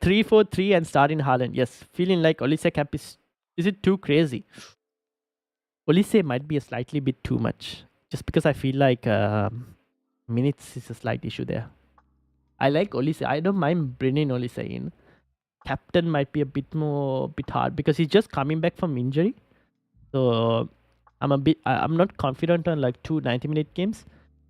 3-4-3 and start in Haaland. Yes, feeling like Olise cap is it too crazy? Olise might be a slightly bit too much, just because I feel like minutes is a slight issue there. I like Olise. I don't mind bringing Olise in. Captain might be a bit hard because he's just coming back from injury. So I'm not confident on like 2 90-minute games.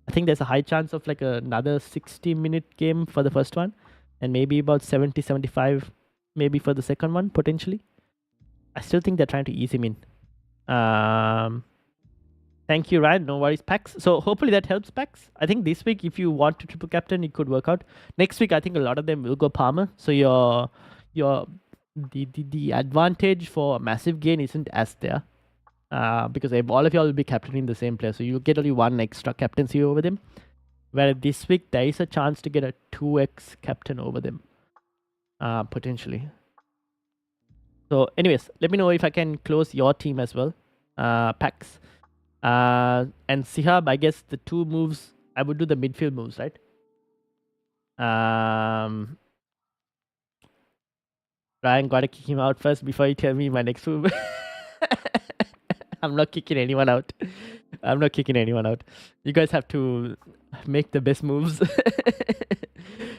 I think there's a high chance of like another 60-minute game for the first one, and maybe about 70, 75 maybe for the second one potentially. I still think they're trying to ease him in. Thank you, Ryan. No worries, Pax. So hopefully that helps, Pax. I think this week, if you want to triple captain, it could work out. Next week, I think a lot of them will go Palmer. So the advantage for a massive gain isn't as there. Because all of y'all will be captaining the same player. So you get only 1 extra captaincy over them. Where this week, there is a chance to get a 2x captain over them. Potentially. So anyways, let me know if I can close your team as well. Pax. And Sihab, I guess the 2 moves, I would do the midfield moves, right? Ryan, gotta kick him out first before you tell me my next move. I'm not kicking anyone out. I'm not kicking anyone out. You guys have to make the best moves.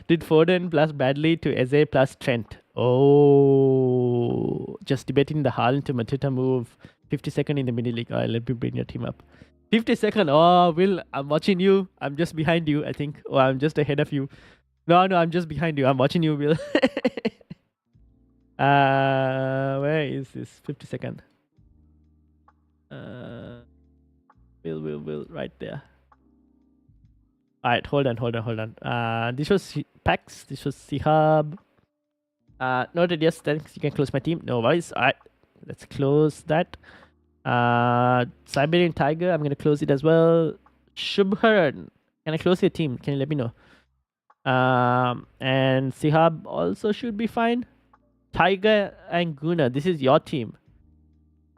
Did Foden plus Bradley to Eze plus Trent. Oh, just debating the Haaland to Mateta move. 50-second in the mini league. Alright, let me bring your team up. 50-second. Oh, Will, I'm watching you. I'm just behind you, I think. Or I'm just ahead of you. No, I'm just behind you. I'm watching you, Will. Where is this 50-second? Will, right there. Alright, hold on. This was Pax. This was Sihab. Noted, yes, thanks. You can close my team. No worries. Alright, let's close that. Siberian Tiger, I'm gonna close it as well. Shubharan. Can I close your team? Can you let me know? And Sihab also should be fine. Tiger and Guna, this is your team.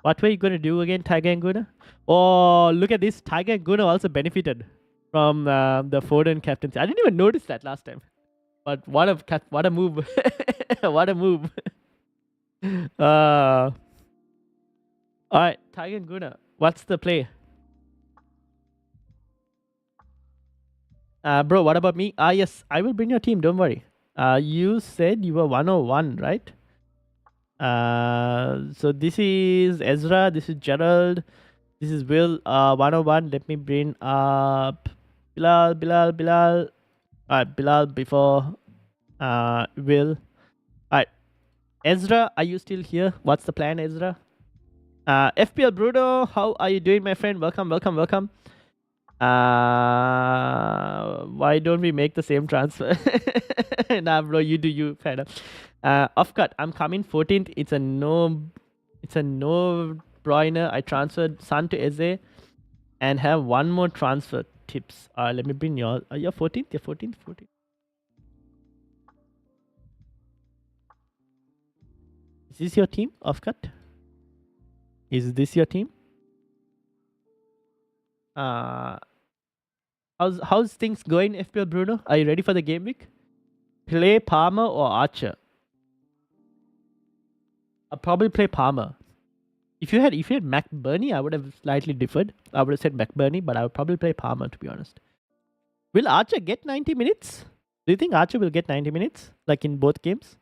What were you going to do again, Tiger and Guna? Oh, look at this. Tiger and Guna also benefited from the Foden captaincy. I didn't even notice that last time. But what a move. What a move. All right, Tiger and Guna, what's the play? Bro, what about me? Yes, I will bring your team. Don't worry. You said you were 101, right? So this is Ezra. This is Gerald. This is Will. 101. Let me bring up Bilal. Bilal before Will. Alright, Ezra, are you still here? What's the plan, Ezra? FPL Bruno, how are you doing, my friend? Welcome. Why don't we make the same transfer? Nah, bro, you do you. Fair enough. Offcut, I'm coming 14th. It's a no brainer. I transferred San to Eze and have one more transfer tips. Let me bring your. You're 14th. You're 14th. Is this your team, Offcut? Is this your team? How's things going, FPL Bruno? Are you ready for the game week? Play Palmer or Archer? I'll probably play Palmer. If you had McBurney, I would have slightly differed. I would have said McBurney, but I would probably play Palmer, to be honest. Will Archer get 90 minutes? Do you think Archer will get 90 minutes? Like in both games?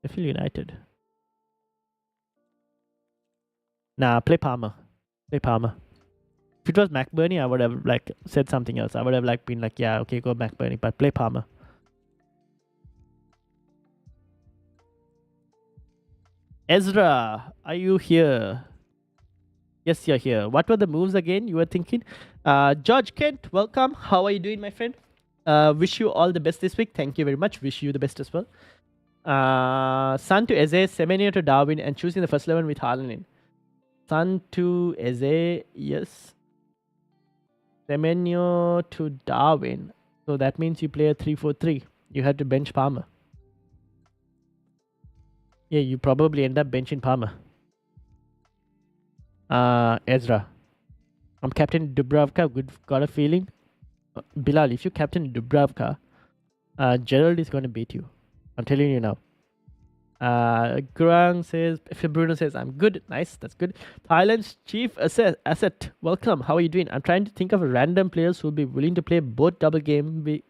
I feel United. Nah, play Palmer. If it was McBurney, I would have like said something else. I would have like been like, yeah, okay, go McBurney, but play Palmer. Ezra, are you here? Yes, you're here. What were the moves again you were thinking? George Kent, welcome. How are you doing, my friend? Wish you all the best this week. Thank you very much. Wish you the best as well. San to Eze, Semenyo to Darwin, and choosing the first 11 with Haaland in. San to Eze, yes. Semenyo to Darwin. So that means you play a 3-4-3. You had to bench Palmer. Yeah, you probably end up benching Palmer. Ezra. I'm captain Dubravka. Got a feeling. Bilal, if you captain Dubravka, Gerald is going to beat you. I'm telling you now. Grang says, if Bruno says, I'm good. Nice, that's good. Thailand's chief asset. Welcome. How are you doing? I'm trying to think of a random players who will be willing to play both double game week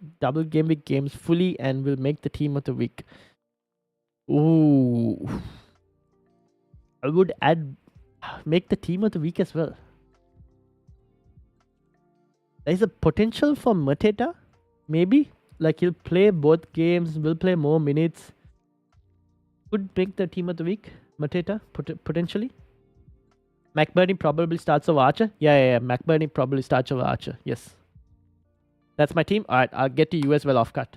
games fully and will make the team of the week. Ooh. I would make the team of the week as well. There's a potential for Mateta, maybe. Like he'll play both games, will play more minutes. Could make the team of the week, Mateta, potentially. McBurney probably starts over Archer. Yeah. McBurney probably starts over Archer. Yes. That's my team. Alright, I'll get to you as well, off cut.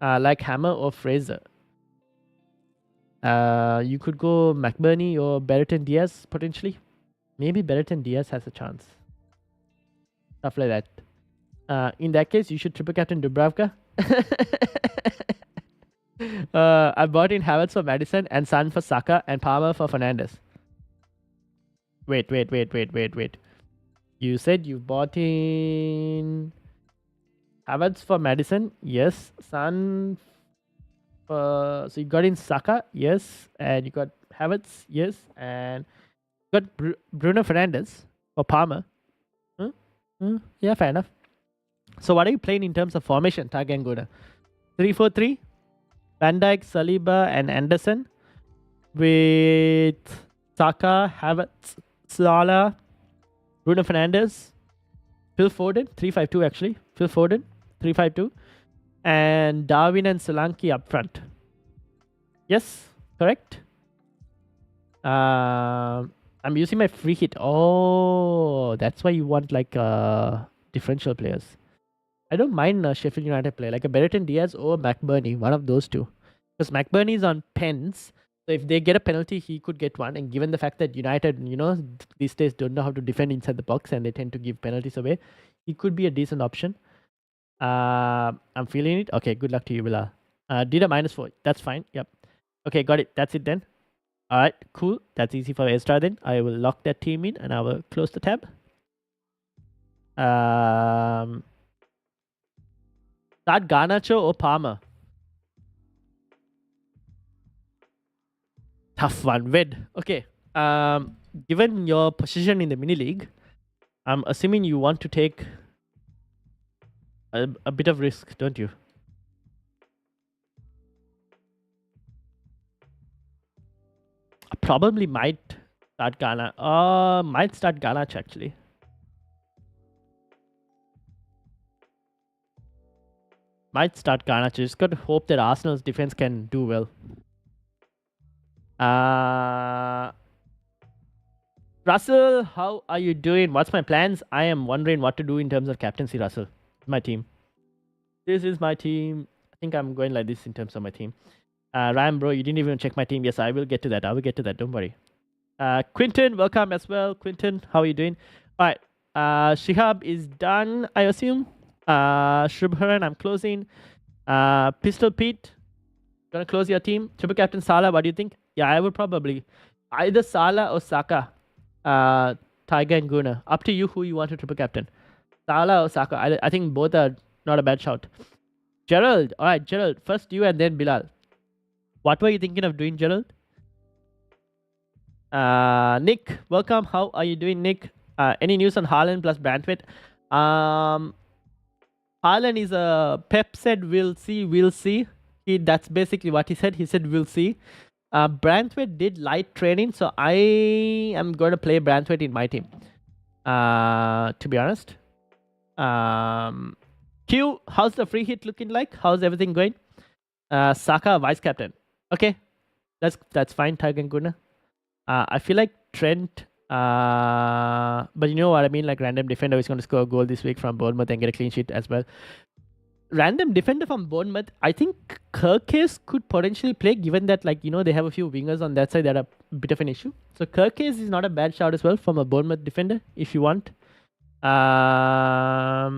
Like Hammer or Fraser. You could go McBurney or Berrettini Diaz, potentially. Maybe Berrettini Diaz has a chance. Stuff like that. In that case, you should triple captain Dubravka. I bought in Havertz for Madison and Son for Saka and Palmer for Fernandes. Wait. You said you bought in Havertz for Madison, yes. Son for... So you got in Saka, yes. And you got Havertz, yes. And you got Bruno Fernandes for Palmer. Yeah, fair enough. So what are you playing in terms of formation, Tag and Goda? 3-4-3? Van Dijk, Saliba, and Anderson with Saka, Havertz, Salah, Bruno Fernandes, Phil Foden, 3-5-2 actually. Phil Foden, 3-5-2, and Darwin and Solanke up front. Yes, correct. I'm using my free hit. Oh, that's why you want like differential players. I don't mind a Sheffield United player, like a Berrettini Diaz or McBurney, one of those two. Because McBurney is on pens, So if they get a penalty, he could get one. And given the fact that United, these days don't know how to defend inside the box and they tend to give penalties away, he could be a decent option. I'm feeling it. Okay, good luck to you, Bilal. Did a -4. That's fine. Yep. Okay, got it. That's it then. All right, cool. That's easy for Ezra then. I will lock that team in and I will close the tab. Start Garnacho or Palmer? Tough one. Ved. Okay. Given your position in the mini league, I'm assuming you want to take a bit of risk, don't you? I probably might start Ghana. Might start Garnacho actually. Might start Garnacho. Just got to hope that Arsenal's defense can do well. Russell, how are you doing? What's my plans? I am wondering what to do in terms of captaincy, Russell. My team. This is my team. I think I'm going like this in terms of my team. Ryan, bro, you didn't even check my team. Yes, I will get to that. I will get to that. Don't worry. Quinton, welcome as well. Quinton, how are you doing? All right. Shihab is done, I assume. Shubharan, I'm closing. Pistol Pete, gonna close your team. Triple Captain Salah, what do you think? Yeah, I would probably either Salah or Saka. Tiger and Guna. Up to you who you want to triple captain. Salah or Saka. I think both are not a bad shout. Gerald. Alright, Gerald. First you and then Bilal. What were you thinking of doing, Gerald? Nick, welcome. How are you doing, Nick? Any news on Haaland plus Brantford? Haaland is a Pep said we'll see. That's basically what he said. He said we'll see. Brantford did light training, so I am going to play Brantford in my team. To be honest. Q, how's the free hit looking like? How's everything going? Saka, vice captain. Okay, that's fine, Tiger and Guna. I feel like Trent, but you know what I mean, like random defender is going to score a goal this week from Bournemouth and get a clean sheet as well. Random defender from Bournemouth, I think Kirkes could potentially play, given that, like, they have a few wingers on that side that are a bit of an issue. So Kirkes is not a bad shout as well from a Bournemouth defender, if you want. I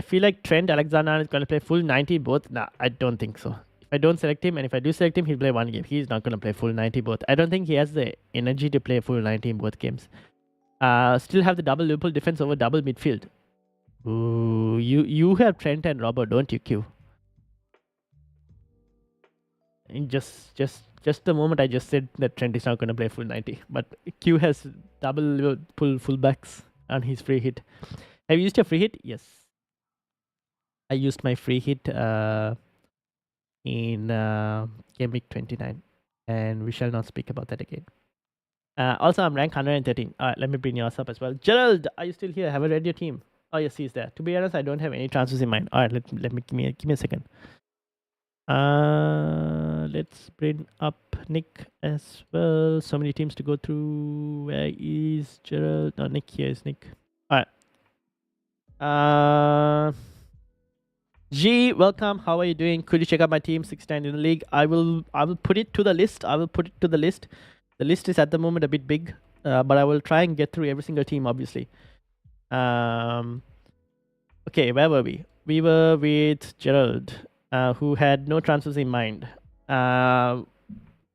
feel like Trent Alexander is going to play full 90 both. Nah, I don't think so. If I don't select him, and if I do select him, he'll play one game. He's not going to play full 90 both. I don't think he has the energy to play full 90 in both games. Still have the double Liverpool defense over double midfield. Ooh, you have Trent and Robert, don't you, Q? In just the moment I just said that Trent is not going to play full 90, but Q has double Liverpool fullbacks on his free hit. Have you used your free hit? Yes, I used my free hit in game week 29, and we shall not speak about that again. Also, I'm rank 113. Let me bring yours up as well. Gerald, are you still here? Have I read your team? Oh, yes, he's there. To be honest, I don't have any transfers in mind. All right, let me give me a second. Let's bring up Nick as well. So many teams to go through. Where is Gerald? No, Nick. Here is Nick. All right. G, welcome. How are you doing? Could you check out my team? 69 in the league. I will put it to the list. The list is at the moment a bit big, but I will try and get through every single team, obviously. Okay, where were we? We were with Gerald, who had no transfers in mind.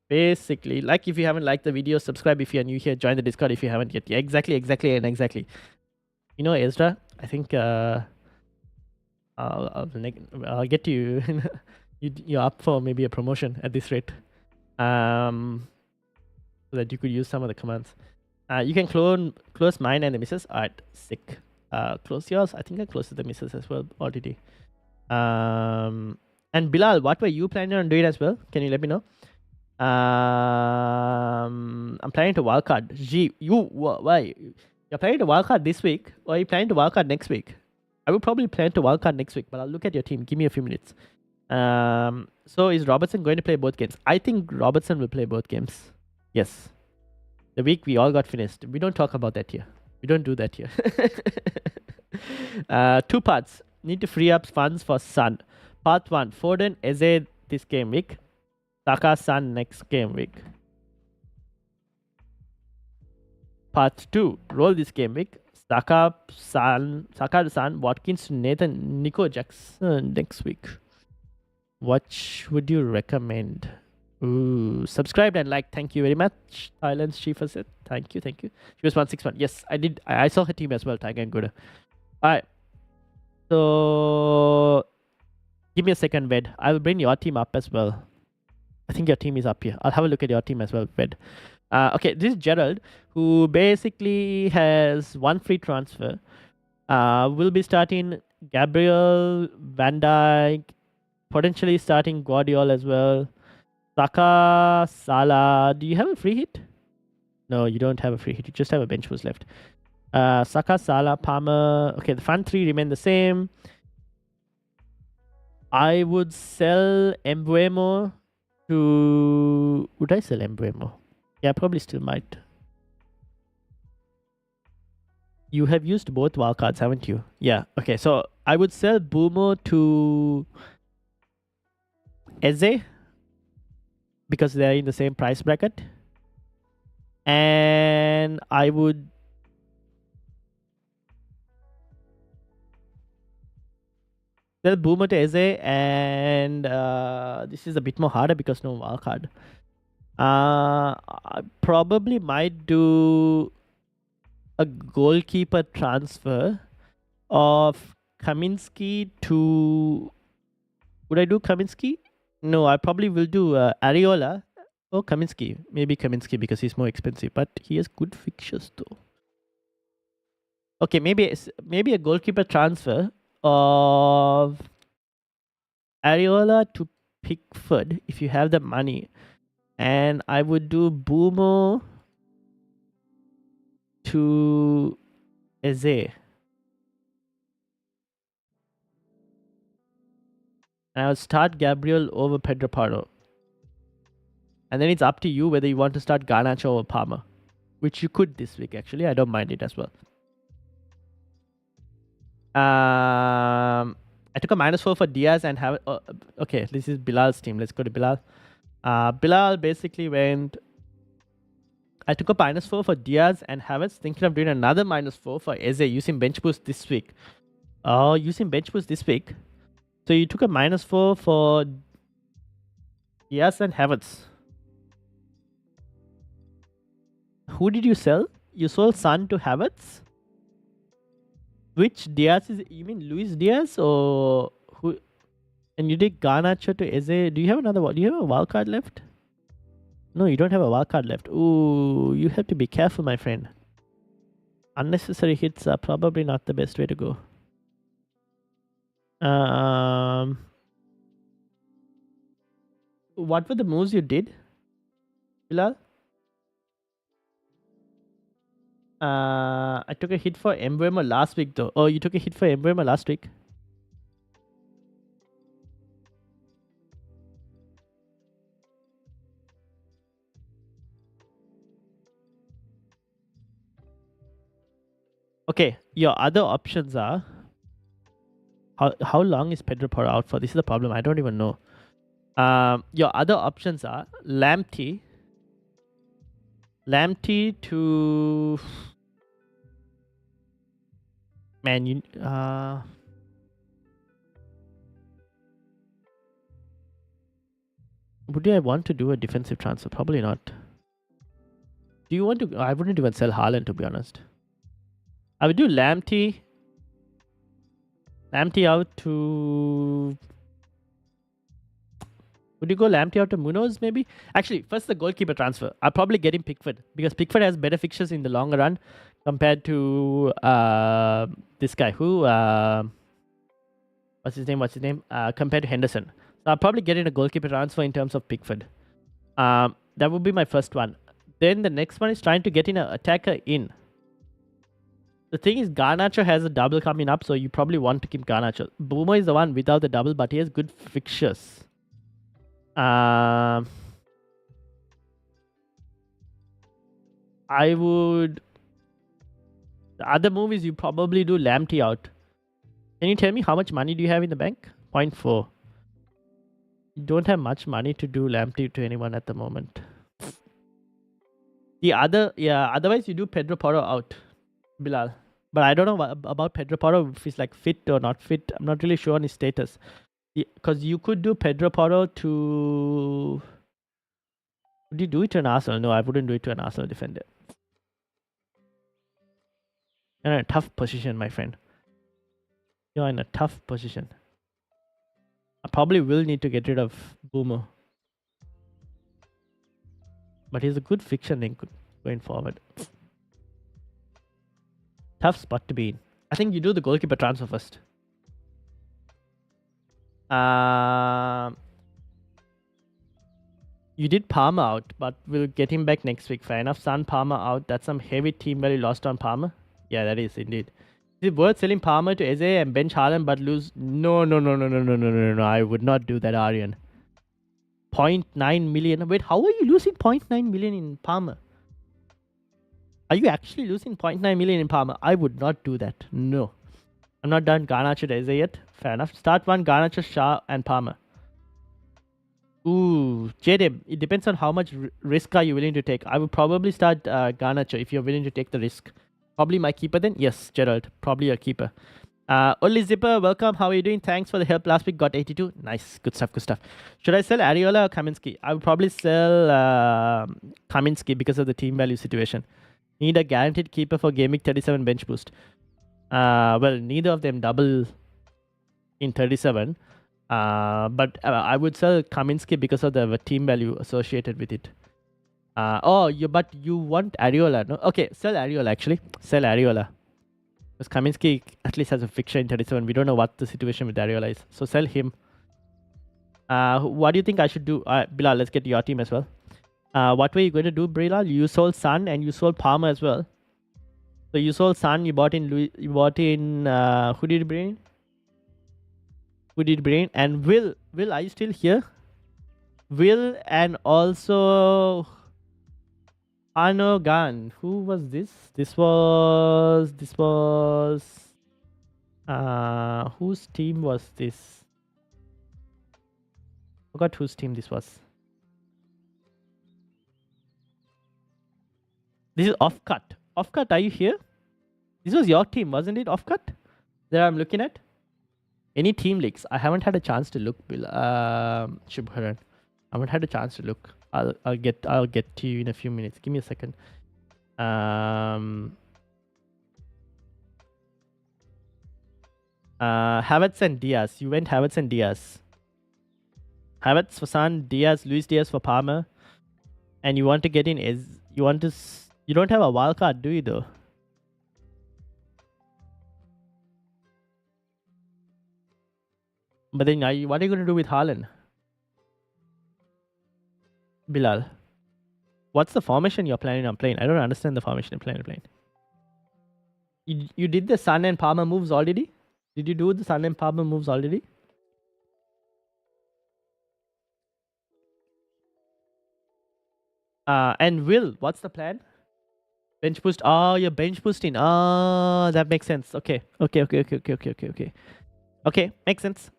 Basically, like, if you haven't liked the video, subscribe if you're new here, join the Discord if you haven't yet. Yeah, exactly. You know, Ezra, I think I'll get you. You're up for maybe a promotion at this rate. So that you could use some of the commands. You can close mine and the misses. Alright, sick. Close yours. I think I closed the misses as well already. And Bilal, what were you planning on doing as well? Can you let me know? I'm planning to wildcard. Gee, why? You're planning to wildcard this week, or are you planning to wildcard next week? I will probably plan to wildcard next week, but I'll look at your team. Give me a few minutes. So is Robertson going to play both games? I think Robertson will play both games. Yes. The week we all got finished. We don't talk about that here. We don't do that here. 2 parts. Need to free up funds for Sun. Part 1, Foden, Eze this game week. Saka, Son next game week. Part 2, roll this game week. Saka, Son, Watkins, Nathan, Nico Jackson next week. What would you recommend? Ooh, subscribe and like. Thank you very much. Thailand's Shifa said. Thank you. She was 161. Yes, I did. I saw her team as well. Tiger and Guda. Alright. So give me a second, Ved. I will bring your team up as well. I think your team is up here. I'll have a look at your team as well, Ved. Okay, this is Gerald, who basically has one free transfer. Will be starting Gabriel, Van Dijk, potentially starting Guardiola as well. Saka, Salah. Do you have a free hit? No, you don't have a free hit. You just have a bench boost left. Saka, Salah, Palmer. Okay, the front three remain the same. I would sell Mbeumo to... Would I sell Mbeumo? Yeah, probably still might. You have used both wildcards, haven't you? Yeah, okay. So I would sell Mbeumo to Eze because they're in the same price bracket. And I would sell Mbeumo to Eze, and this is a bit more harder because no wildcard. I probably might do a goalkeeper transfer of Kaminsky to... Would I do Kaminsky? No, I probably will do Areola or Kaminsky. Maybe Kaminsky because he's more expensive, but he has good fixtures though. Okay, maybe a goalkeeper transfer of Areola to Pickford if you have the money. And I would do Mbeumo to Eze. And I would start Gabriel over Pedro Porro. And then it's up to you whether you want to start Garnacho or Palmer, which you could this week actually. I don't mind it as well. I took a -4 for Diaz and have... okay, this is Bilal's team. Let's go to Bilal. Bilal basically went... I took a -4 for Diaz and Havertz, thinking of doing another -4 for Eze using bench boost this week. Oh, using bench boost this week. So you took a -4 for Diaz and Havertz. Who did you sell? You sold Son to Havertz? Which Diaz is... You mean Luis Diaz or who? And you did Garnacho to Eze. Do you have another... Do you have a wild card left? No, you don't have a wild card left. Ooh, you have to be careful, my friend. Unnecessary hits are probably not the best way to go. What were the moves you did, Bilal? I took a hit for Mbeumo last week though. Oh, you took a hit for Mbeumo last week? Okay, your other options are... How long is Pedro Porro out for? This is the problem. I don't even know. Your other options are Lamptey to... Man, you... would I want to do a defensive transfer? Probably not. Do you want to... I wouldn't even sell Haaland, to be honest. I would do Lamptey out to... Would you go Lamptey out to Munoz maybe? Actually, first the goalkeeper transfer. I'll probably get him Pickford because Pickford has better fixtures in the longer run compared to this guy who... what's his name? Compared to Henderson. So I'll probably get in a goalkeeper transfer in terms of Pickford. That would be my first one. Then the next one is trying to get in an attacker in. The thing is, Garnacho has a double coming up, so you probably want to keep Garnacho. Mbeumo is the one without the double, but he has good fixtures. I would... The other move is you probably do Lamptey out. Can you tell me how much money do you have in the bank? 0.4. You don't have much money to do Lamptey to anyone at the moment. Otherwise you do Pedro Porro out, Bilal. But I don't know about Pedro Porro, if he's like fit or not fit. I'm not really sure on his status. Because you could do Pedro Porro to... Would you do it to an Arsenal? No, I wouldn't do it to an Arsenal defender. You're in a tough position, my friend. You're in a tough position. I probably will need to get rid of Boomer. But he's a good fiction link going forward. Tough spot to be in. I think you do the goalkeeper transfer first. You did Palmer out, but we'll get him back next week. Fair enough. Son, Palmer out. That's some heavy team value lost on Palmer. Yeah, that is indeed. Is it worth selling Palmer to Eze and bench Haaland but lose? No. I would not do that, Aryan. 0.9 million. Wait, how are you losing 0.9 million in Palmer? Are you actually losing 0.9 million in Palmer? I would not do that. No. I'm not done Garnacho to Eze yet. Fair enough. Start one Garnacho, Shah, and Palmer. Ooh, JDM. It depends on how much risk are you willing to take. I would probably start Garnacho if you're willing to take the risk. Probably my keeper then? Yes, Gerald. Probably your keeper. Oli Zipper, welcome. How are you doing? Thanks for the help last week. Got 82. Nice. Good stuff. Good stuff. Should I sell Ariola or Kaminsky? I would probably sell Kaminsky because of the team value situation. Need a guaranteed keeper for GameWeek 37 bench boost. Well, neither of them double in 37. But I would sell Kaminsky because of the team value associated with it. But you want Ariola, no? Okay, sell Ariola actually. Sell Ariola. Because Kaminsky at least has a fixture in 37. We don't know what the situation with Ariola is. So sell him. What do you think I should do? Bilal, let's get your team as well. What were you going to do, Bilal? You sold Son and you sold Palmer as well. So you sold Son, you bought in who did you bring in? Who did you bring in? And Will, are you still here? Will and also Anogan. Who was this? This was whose team was this? Forgot whose team this was. This is Offcut. Offcut, are you here? This was your team, wasn't it? Offcut? There I'm looking at. Any team leaks? I haven't had a chance to look, Bill. Shubharan. I haven't had a chance to look. I'll get to you in a few minutes. Give me a second. Havertz and Diaz. You went Havertz and Diaz. Havertz for Son, Diaz, Luis Diaz for Palmer. And you want to get in you don't have a wild card, do you though? But then what are you going to do with Haaland? Bilal, what's the formation you're planning on playing? I don't understand the formation you're planning on playing. You did the Son and Palmer moves already? Did you do the Son and Palmer moves already? And Will, what's the plan? Bench boost. Oh, you're bench boosting. Oh, that makes sense. Okay, makes sense.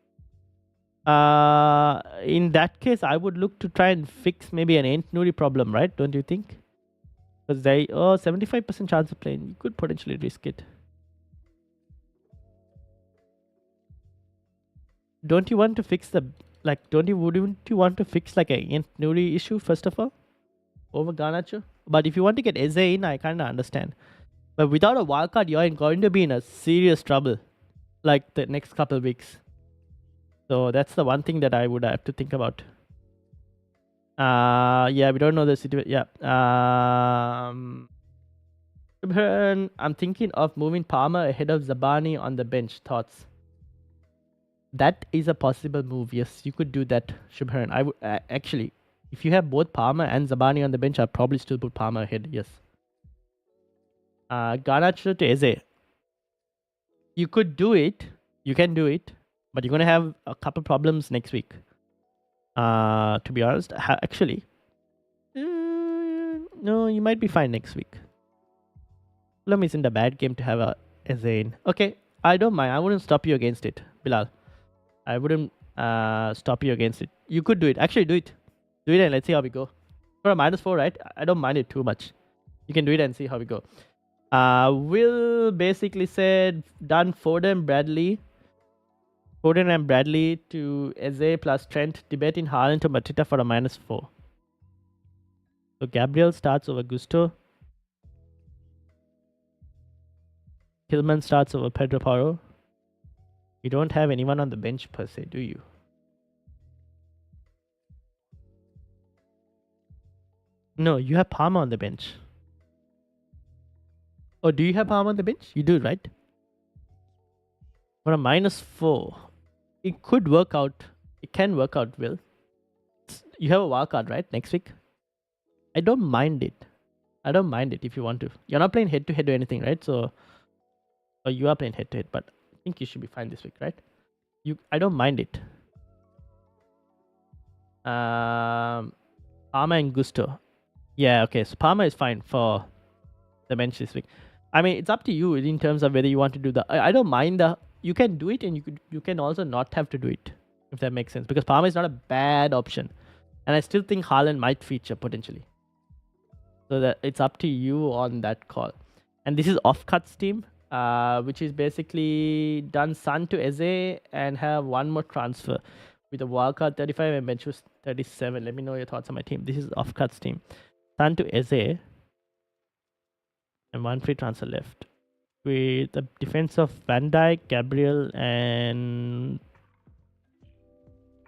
In that case, I would look to try and fix maybe an Ant Nuri problem, right? Don't you think? Because 75% chance of playing. You could potentially risk it. Don't you want to fix wouldn't you want to fix like an Ant Nuri issue first of all? Over Garnacho? But if you want to get Eze in, I kind of understand. But without a wildcard, you're going to be in a serious trouble. Like the next couple of weeks. So that's the one thing that I would have to think about. Yeah, we don't know the situation. Yeah. I'm thinking of moving Palmer ahead of Zabani on the bench. Thoughts? That is a possible move. Yes, you could do that, Shubharan. I would actually, if you have both Palmer and Zabani on the bench, I'd probably still put Palmer ahead. Yes. Garnacho to Eze. You could do it. You can do it. But you're going to have a couple problems next week. To be honest. Actually. No, you might be fine next week. Fulham isn't a bad game to have a Zane. Okay, I don't mind. I wouldn't stop you against it, Bilal. I wouldn't stop you against it. You could do it. Actually, do it. Do it and let's see how we go. For a -4, right? I don't mind it too much. You can do it and see how we go. Will basically said done Foden, Bradley. Foden and Bradley to Eze plus Trent. Debating Haaland to Matita for a -4. So Gabriel starts over Gusto. Hillman starts over Pedro Porro. You don't have anyone on the bench per se, do you? No, you have Palmer on the bench. Oh, do you have Palmer on the bench? You do, right? For a -4, it could work out. It can work out, Will. You have a wildcard, right? Next week? I don't mind it. I don't mind it if you want to. You're not playing head-to-head or anything, right? So, or you are playing head-to-head, but I think you should be fine this week, right? I don't mind it. Palmer and Gusto. Yeah, okay. So Palmer is fine for the bench this week. I mean, it's up to you in terms of whether you want to do the. I don't mind the. You can do it, and you can also not have to do it, if that makes sense. Because Palmer is not a bad option, and I still think Haaland might feature potentially. So that it's up to you on that call. And this is off-cuts team, which is basically done Sun to Eze and have one more transfer with a wildcard 35 and bench was 37. Let me know your thoughts on my team. This is off-cuts team. Sun to Eze and one free transfer left with the defense of Van Dijk, Gabriel, and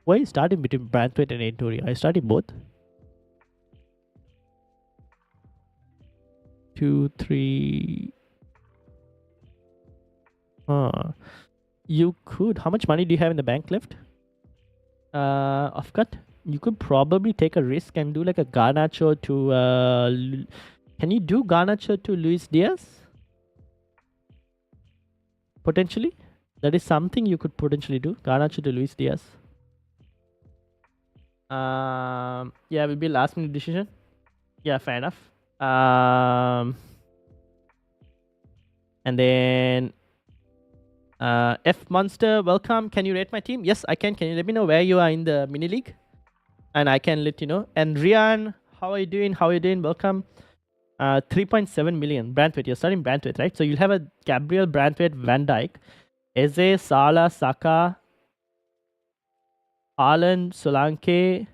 why are you starting between Branthwaite and Aituri? Are you starting both? 2, 3. You could. How much money do you have in the bank left? Off cut. You could probably take a risk and do like a Garnacho to. Can you do Garnacho to Luis Diaz? Potentially, that is something you could potentially do. Garnacho to Luis Diaz. Yeah, it will be a last minute decision. Yeah, fair enough. And then F Monster, welcome. Can you rate my team? Yes, I can. Can you let me know where you are in the mini league? And I can let you know. And Rian, how are you doing? How are you doing? Welcome. 3.7 million. Branthwaite. You're starting Branthwaite, right? So you'll have a Gabriel, Branthwaite, Van Dijk, Eze, Salah, Saka, Haaland, Solanke.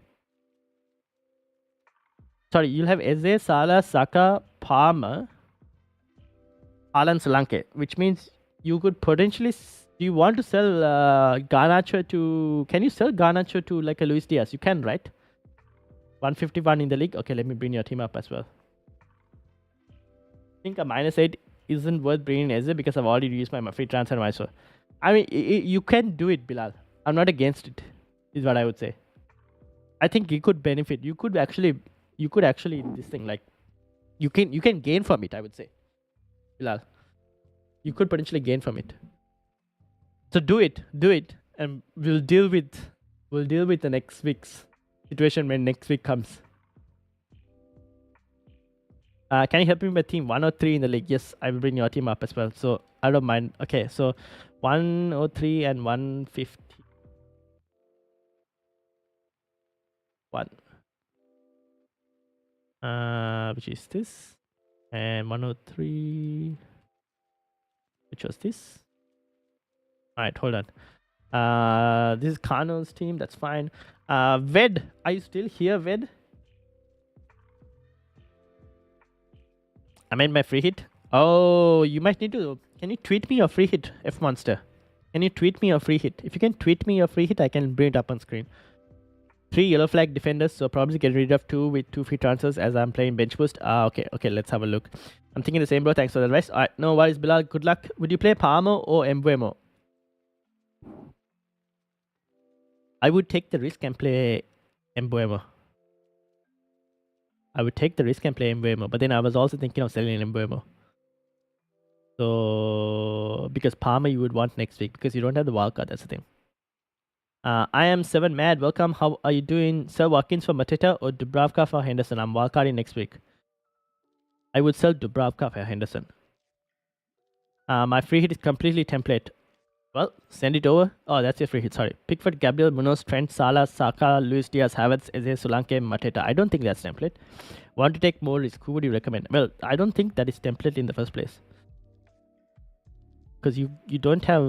Sorry, you'll have Eze, Salah, Saka, Palmer, Haaland, Solanke, which means you could potentially. Do you want to sell Garnacho to? Can you sell Garnacho to like a Luis Diaz? You can, right? 151 in the league. Okay, let me bring your team up as well. I think a -8 isn't worth bringing Eze because I've already used my free transfer myself. I mean, you can do it, Bilal. I'm not against it. Is what I would say. I think you could benefit. You could actually this thing like you can gain from it. I would say, Bilal. You could potentially gain from it. So do it, and we'll deal with the next week's situation when next week comes. Can you help me with my team? 103 in the league. Yes, I will bring your team up as well. So I don't mind. Okay, so 103 and 150. Which is this, and 103. Which was this? All right, hold on. This is Kano's team. That's fine. Ved, are you still here, Ved? I made my free hit. Oh, you might need to. Can you tweet me your free hit, F Monster? Can you tweet me your free hit? If you can tweet me your free hit, I can bring it up on screen. 3 yellow flag defenders, so probably get rid of 2 with 2 free transfers as I'm playing bench boost. Okay, let's have a look. I'm thinking the same, bro. Thanks for the advice. Alright, no worries, Bilal. Good luck. Would you play Palmer or Mbeumo? I would take the risk and play Mbeumo. But then I was also thinking of selling Mbeumo. So, because Palmer you would want next week because you don't have the wildcard, that's the thing. I am 7 mad. Welcome. How are you doing? Sell Watkins for Mateta or Dubravka for Henderson? I'm wildcarding next week. I would sell Dubravka for Henderson. My free hit is completely template. Well, send it over. Oh, that's your free hit. Sorry. Pickford, Gabriel, Munoz, Trent, Salah, Saka, Luis Diaz, Havertz, Eze, Solanke, Mateta. I don't think that's template. Want to take more risk? Who would you recommend? Well, I don't think that is template in the first place. Because you don't have...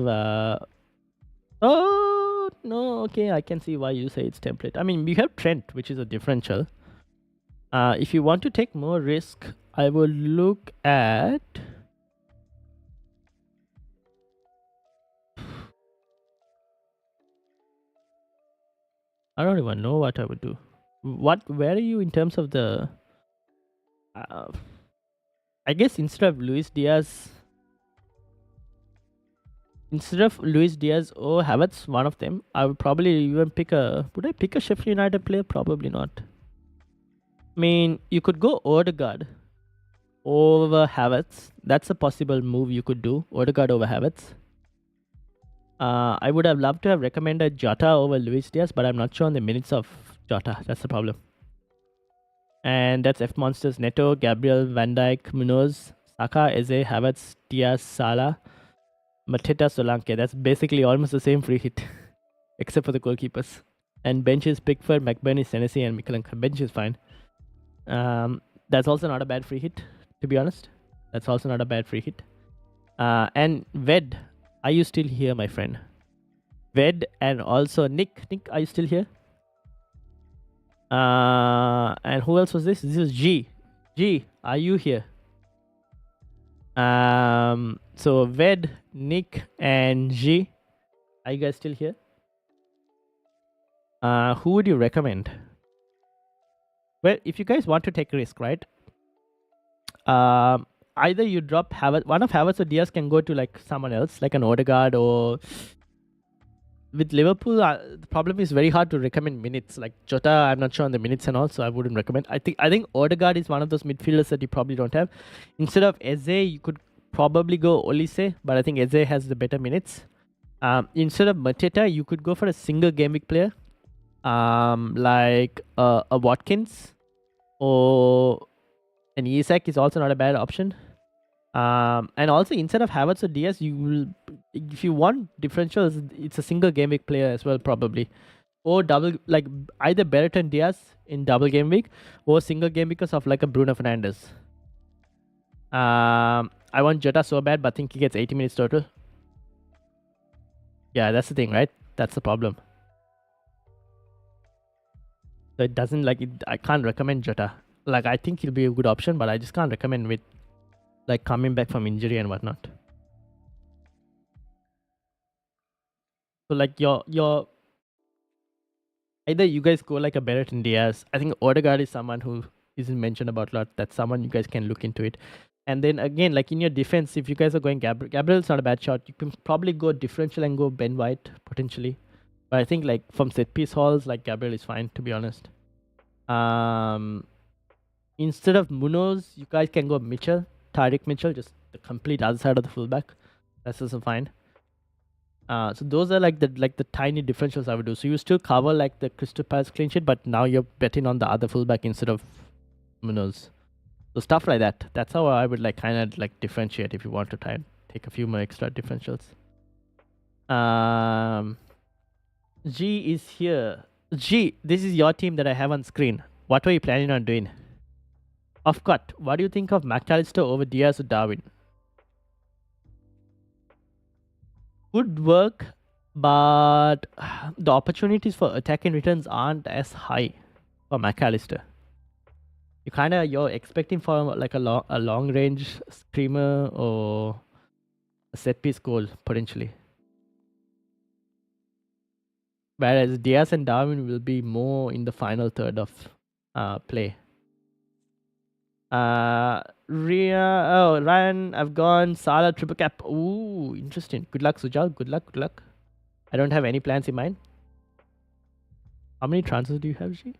Oh, no. Okay, I can see why you say it's template. I mean, you have Trent, which is a differential. If you want to take more risk, I will look at... I don't even know what I would do. Where are you in terms of the... I guess instead of Luis Diaz or Havertz, one of them, I would probably even pick a... Would I pick a Sheffield United player? Probably not. I mean, you could go Odegaard over Havertz. That's a possible move you could do. Odegaard over Havertz. I would have loved to have recommended Jota over Luis Diaz, but I'm not sure on the minutes of Jota. That's the problem. And that's F Monsters, Neto, Gabriel, Van Dijk, Munoz, Saka, Eze, Havertz, Diaz, Salah, Mateta, Solanke. That's basically almost the same free hit, except for the goalkeepers. And bench is Pickford, McBurney, Senesi, and Mikalenka. Bench is fine. That's also not a bad free hit, to be honest. That's also not a bad free hit. And Ved, are you still here, my friend? Ved and also Nick. Nick, are you still here? And who else was this? This is G. G, are you here? So Ved, Nick, and G. Are you guys still here? Who would you recommend? Well, if you guys want to take a risk, right? Either you drop Havertz, one of Havertz or Diaz can go to like someone else, like an Odegaard or... With Liverpool, the problem is very hard to recommend minutes. Like Jota, I'm not sure on the minutes and all, so I wouldn't recommend. I think Odegaard is one of those midfielders that you probably don't have. Instead of Eze, you could probably go Olise, but I think Eze has the better minutes. Instead of Mateta, you could go for a single game week player, like a Watkins or an Isak is also not a bad option. And also instead of Havertz or Diaz, you will, if you want differentials, it's a single game week player as well, probably, or double, like either Bertrand Diaz in double game week or single game because of like a Bruno Fernandes. I want Jota so bad, but I think he gets 80 minutes total. Yeah, that's the thing, right? That's the problem. So it doesn't like it. I can't recommend Jota. Like I think he'll be a good option, but I just can't recommend with like coming back from injury and whatnot. So like your either you guys go like a Barrett and Diaz. I think Odegaard is someone who isn't mentioned about a lot. That's someone you guys can look into it. And then again, like in your defense, if you guys are going Gabriel's not a bad shot. You can probably go differential and go Ben White potentially. But I think like from set piece hauls, like Gabriel is fine, to be honest. Instead of Munoz, you guys can go Mitchell. Tariq Mitchell, just the complete other side of the fullback. That's also fine. So those are like the tiny differentials I would do. So you still cover like the Crystal Palace clean sheet, but now you're betting on the other fullback instead of Munoz. So stuff like that. That's how I would like kind of like differentiate if you want to try and take a few more extra differentials. G is here. G, this is your team that I have on screen. What were you planning on doing? Of course, what do you think of McAllister over Diaz or Darwin? Good work, but the opportunities for attacking returns aren't as high for McAllister. You're expecting for like a long range screamer or a set piece goal potentially. Whereas Diaz and Darwin will be more in the final third of play. Ryan, I've gone Salah triple cap. Ooh, interesting. Good luck, Sujal. Good luck. I don't have any plans in mind. How many transfers do you have, G?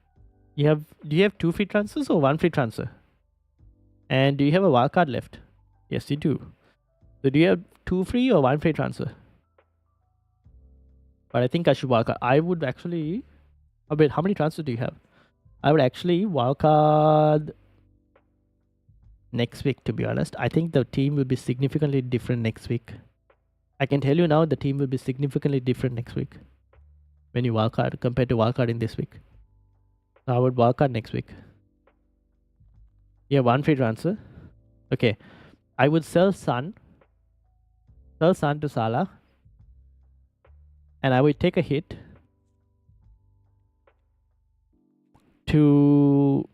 Do you have 2 free transfers or 1 free transfer? And do you have a wildcard left? Yes, you do. So do you have 2 free or 1 free transfer? But I think I should wildcard. I would actually... Oh wait, how many transfers do you have? I would actually wildcard next week, to be honest. I think the team will be significantly different next week. I can tell you now the team will be significantly different next week when you wildcard compared to wildcard in this week. I would wildcard next week. You have one free transfer. Okay. I would sell Sun to Salah, and I would take a hit to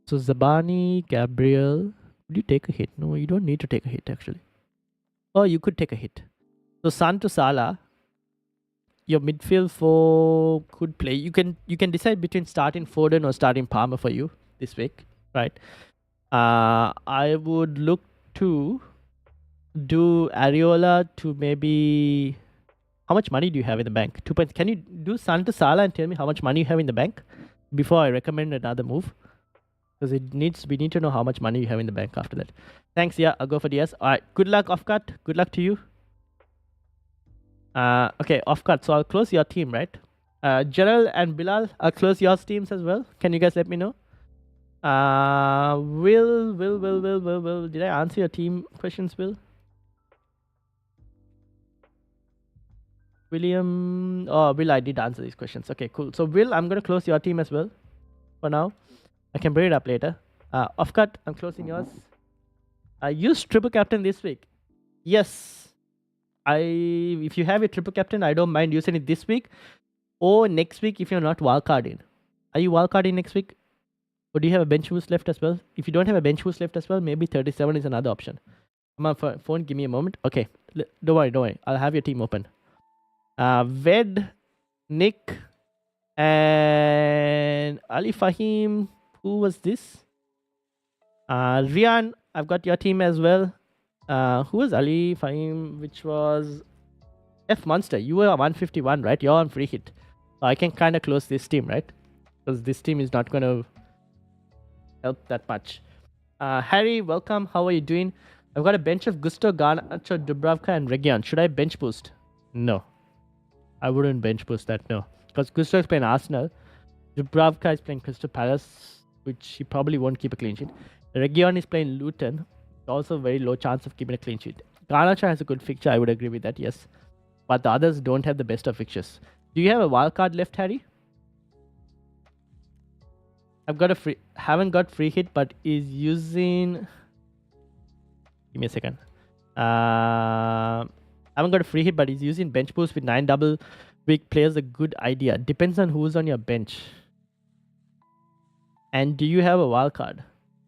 Zabani, Gabriel. Would you take a hit? No, you don't need to take a hit actually. Oh, you could take a hit. So Sun to Salah. Your midfield four could play. You can decide between starting Foden or starting Palmer for you this week, right? I would look to do Areola to maybe. How much money do you have in the bank? 2 points. Can you do Sun to Salah and tell me how much money you have in the bank before I recommend another move? Because we need to know how much money you have in the bank after that. Thanks. Yeah, I'll go for DS. All right. Good luck, off cut. Good luck to you. Okay, off cut. So I'll close your team, right? Gerald and Bilal, I'll close your teams as well. Can you guys let me know? Will. Did I answer your team questions, Will? William. Oh, Will, I did answer these questions. Okay, cool. So, Will, I'm going to close your team as well for now. I can bring it up later. Off cut, I'm closing yours. Use triple captain this week. Yes. If you have a triple captain, I don't mind using it this week or next week if you're not wildcarding. Are you wildcarding next week? Or do you have a bench boost left as well? If you don't have a bench boost left as well, maybe 37 is another option. I'm on phone. Give me a moment. Okay. Don't worry. I'll have your team open. Ved, Nick, and Ali Fahim. Who was this? Rian, I've got your team as well. Who was Ali Fahim? Which was F Monster. You were 151, right? You're on free hit. So I can kind of close this team, right? Because this team is not going to help that much. Harry, welcome. How are you doing? I've got a bench of Gusto, Garnacho, Dubravka, and Region. Should I bench boost? No. I wouldn't bench boost that, no. Because Gusto is playing Arsenal. Dubravka is playing Crystal Palace, which he probably won't keep a clean sheet. Region is playing Luton. Also very low chance of keeping a clean sheet. Garnacho has a good fixture. I would agree with that, yes. But the others don't have the best of fixtures. Do you have a wild card left, Harry? Haven't got free hit, but is using. Give me a second. Haven't got a free hit, but is using bench boost with 9 double week players. A good idea. Depends on who's on your bench. And do you have a wild card?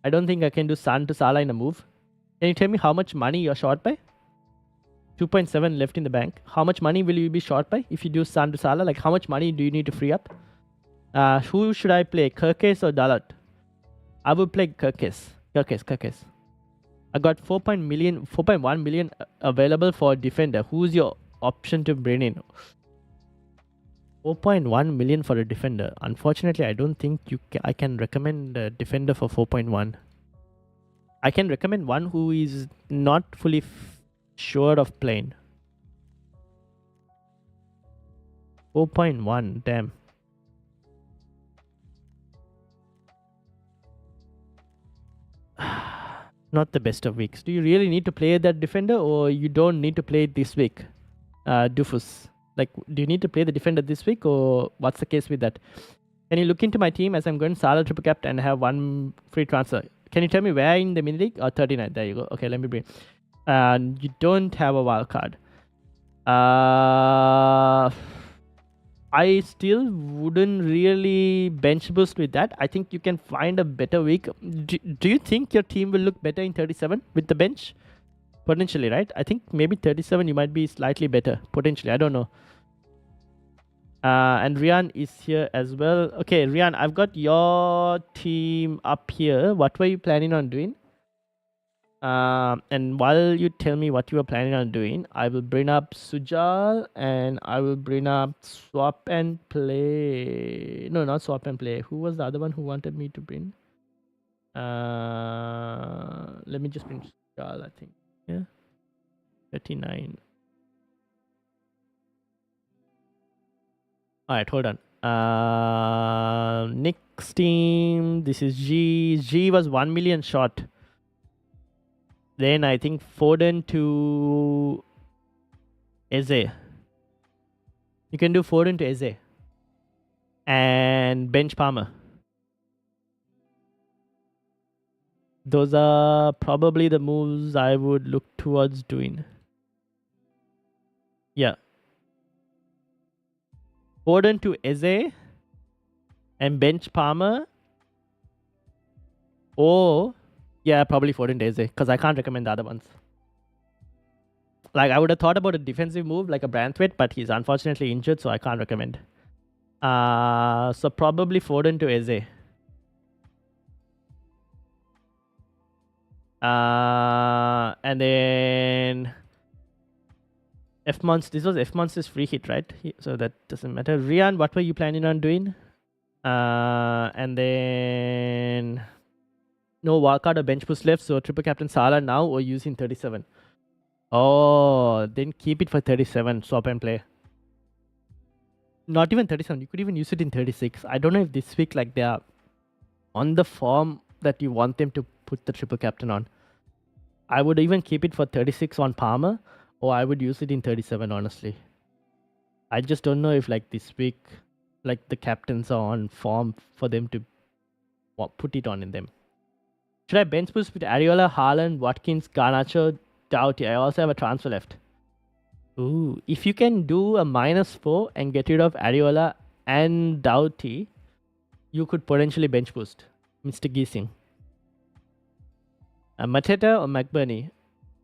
I don't think I can do Sun to Salah in a move. Can you tell me how much money you're short by? 2.7 left in the bank. How much money will you be short by if you do Sun to Salah? Like how much money do you need to free up? Who should I play? Kirkes or Dalat? I would play Kirkes. I got 4.1 million available for a defender. Who's your option to bring in? 4.1 million for a defender. Unfortunately, I don't think I can recommend a defender for 4.1. I can recommend one who is not fully sure of playing. 4.1, damn. Not the best of weeks. Do you really need to play that defender or you don't need to play it this week? Doofus. Like, do you need to play the defender this week or what's the case with that? Can you look into my team as I'm going Salah triple capped and have one free transfer? Can you tell me where in the mini league? 39. There you go. Okay, let me bring. You don't have a wild card. I still wouldn't really bench boost with that. I think you can find a better week. Do you think your team will look better in 37 with the bench? Potentially, right? I think maybe 37 you might be slightly better. Potentially, I don't know. And Rian is here as well. Okay, Rian, I've got your team up here. What were you planning on doing? And while you tell me what you are planning on doing, I will bring up Sujal and I will bring up Swap and Play. No, not Swap and Play. Who was the other one who wanted me to bring? Let me just bring Sujal, I think. Yeah. 39. Alright, hold on. Nick's team. This is G. G was 1 million short. Then I think Foden to Eze. You can do Foden to Eze. And bench Palmer. Those are probably the moves I would look towards doing. Yeah. Foden to Eze and bench Palmer. Or, yeah, probably Foden to Eze because I can't recommend the other ones. Like, I would have thought about a defensive move like a Branthwaite, but he's unfortunately injured, so I can't recommend. So probably Foden to Eze. And then F months. This was F months' free hit, right? So that doesn't matter. Rian, what were you planning on doing? And then no wildcard or bench boost left, so triple captain Salah now or using 37. Oh, then keep it for 37. Swap and play. Not even 37. You could even use it in 36. I don't know if this week like they are on the form that you want them to put the triple captain on. I would even keep it for 36 on Palmer, or I would use it in 37, honestly. I just don't know if like this week, like the captains are on form for them to put it on in them. Should I bench boost with Areola, Haaland, Watkins, Garnacho, Doughty? I also have a transfer left. Ooh, if you can do a -4 and get rid of Areola and Doughty, you could potentially bench boost Mr. Giesing. Mateta or McBurney?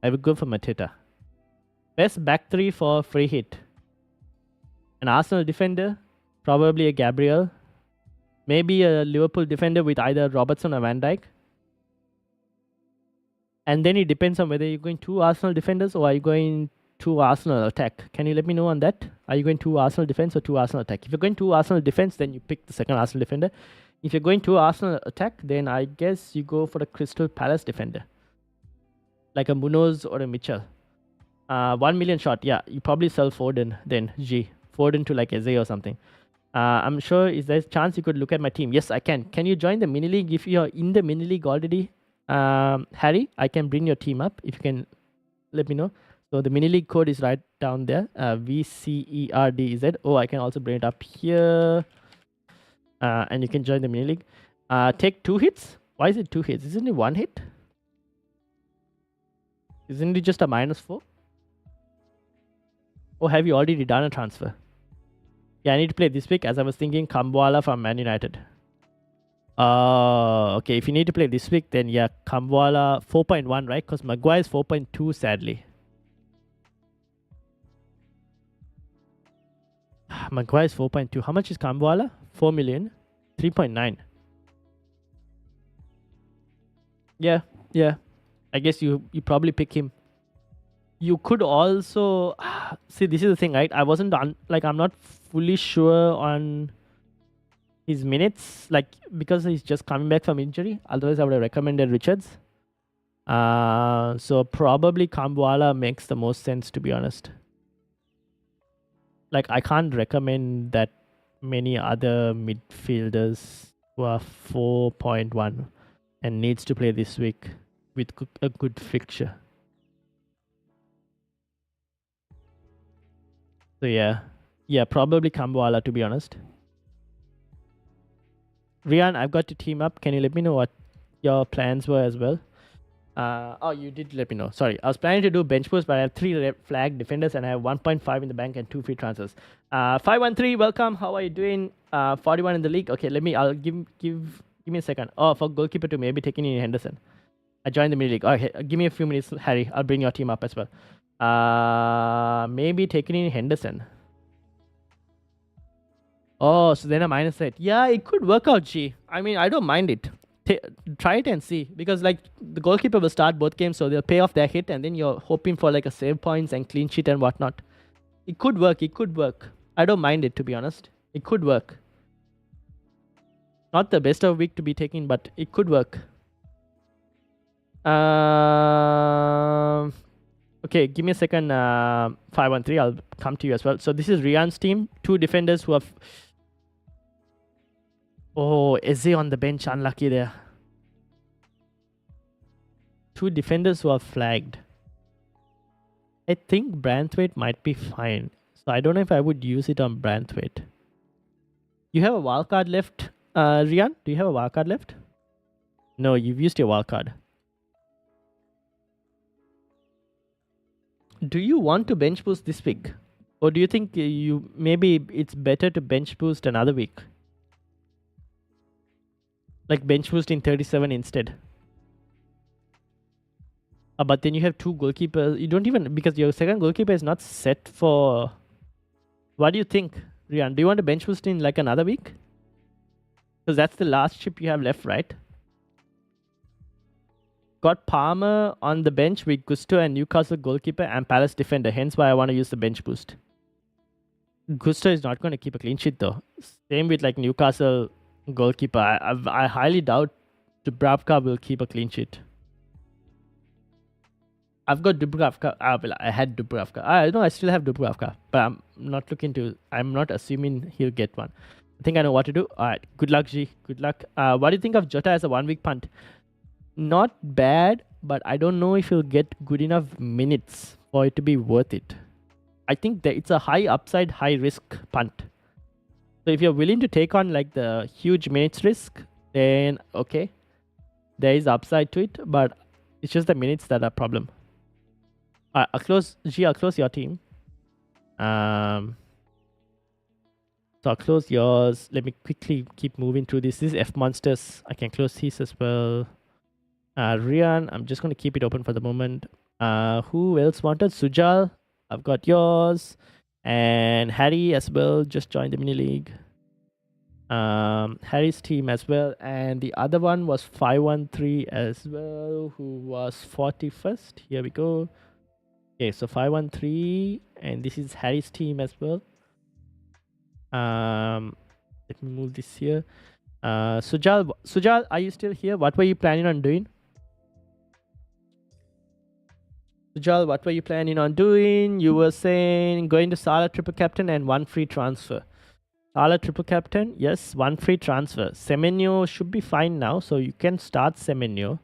I would go for Mateta. Best back three for free hit. An Arsenal defender, probably a Gabriel. Maybe a Liverpool defender with either Robertson or Van Dijk. And then it depends on whether you're going 2 Arsenal defenders or are you going 2 Arsenal attack. Can you let me know on that? Are you going 2 Arsenal defense or 2 Arsenal attack? If you're going 2 Arsenal defense, then you pick the second Arsenal defender. If you're going 2 Arsenal attack, then I guess you go for the Crystal Palace defender. Like a Munoz or a Mitchell. 1 million shot. Yeah, you probably sell Foden then. Foden to like Eze or something. I'm sure, is there a chance you could look at my team? Yes, I can. Can you join the mini league if you're in the mini league already? Harry, I can bring your team up if you can let me know. So the mini league code is right down there. vcerdz. Oh, I can also bring it up here. And you can join the mini league. Take 2 hits. Why is it 2 hits? Isn't it 1 hit? Isn't it just a -4? Or have you already done a transfer? Yeah, I need to play this week as I was thinking Kambwala from Man United. Okay, if you need to play this week, then yeah, Kambwala 4.1, right? Because Maguire is 4.2, sadly. Maguire is 4.2. How much is Kambwala? 4 million. 3.9. Yeah. I guess you probably pick him. You could also see, this is the thing, right? I wasn't I'm not fully sure on his minutes, like because he's just coming back from injury. Otherwise, I would have recommended Richards. So probably Kambwala makes the most sense, to be honest. Like, I can't recommend that many other midfielders who are 4.1 and needs to play this week with a good fixture. So yeah, probably Kambwala, to be honest. Rian, I've got to team up. Can you let me know what your plans were as well? Oh, you did let me know. Sorry, I was planning to do bench boost, but I have 3 flag defenders and I have 1.5 in the bank and 2 free transfers. 513, welcome. How are you doing? 41 in the league. Okay, I'll give me a second. Oh, for goalkeeper to maybe taking in Henderson. I joined the mini league. Okay, give me a few minutes, Harry. I'll bring your team up as well. Maybe taking in Henderson. Oh, so then a -8. Yeah, it could work out, G. I mean, I don't mind it. Try it and see, because like the goalkeeper will start both games, so they'll pay off their hit, and then you're hoping for like a save points and clean sheet and whatnot. It could work. I don't mind it, to be honest. It could work. Not the best of week to be taking, but it could work. Okay, give me a second. 513. I'll come to you as well. So this is Rian's team. 2 defenders who have. Oh, Eze on the bench. Unlucky there. two defenders who are flagged. I think Branthwaite might be fine. So I don't know if I would use it on Branthwaite. You have a wildcard left, Rian? Do you have a wildcard left? No, you've used your wildcard. Do you want to bench boost this week? Or do you think maybe it's better to bench boost another week? Like bench boost in 37 instead. But then you have two goalkeepers. You don't even, because your second goalkeeper is not set for... What do you think, Rian? Do you want to bench boost in like another week? Because that's the last chip you have left, right? Got Palmer on the bench with Gusto and Newcastle goalkeeper and Palace defender. Hence why I want to use the bench boost. Gusto is not going to keep a clean sheet though. Same with like Newcastle goalkeeper. I highly doubt Dubravka will keep a clean sheet. I've got Dubravka. I had Dubravka. I still have Dubravka, but I'm not assuming he'll get one. I think I know what to do. All right. Good luck, G. Good luck. What do you think of Jota as a 1 week punt? Not bad, but I don't know if he'll get good enough minutes for it to be worth it. I think that it's a high upside, high risk punt. So if you're willing to take on like the huge minutes risk, then okay, there is upside to it, but it's just the minutes that are a problem. I'll close your team. So I'll close yours. Let me quickly keep moving through this. This is F Monsters. I can close his as well. Rian, I'm just going to keep it open for the moment. Who else wanted? Sujal, I've got yours. And Harry as well, just joined the mini league. Harry's team as well. And the other one was 513 as well, who was 41st. Here we go. Okay, so 513, and this is Harry's team as well. Let me move this here. Sujal, are you still here? What were you planning on doing? Sujal, what were you planning on doing? You were saying going to Salah triple captain and 1 free transfer. Salah triple captain, yes, 1 free transfer. Semenyo should be fine now, so you can start Semenyo.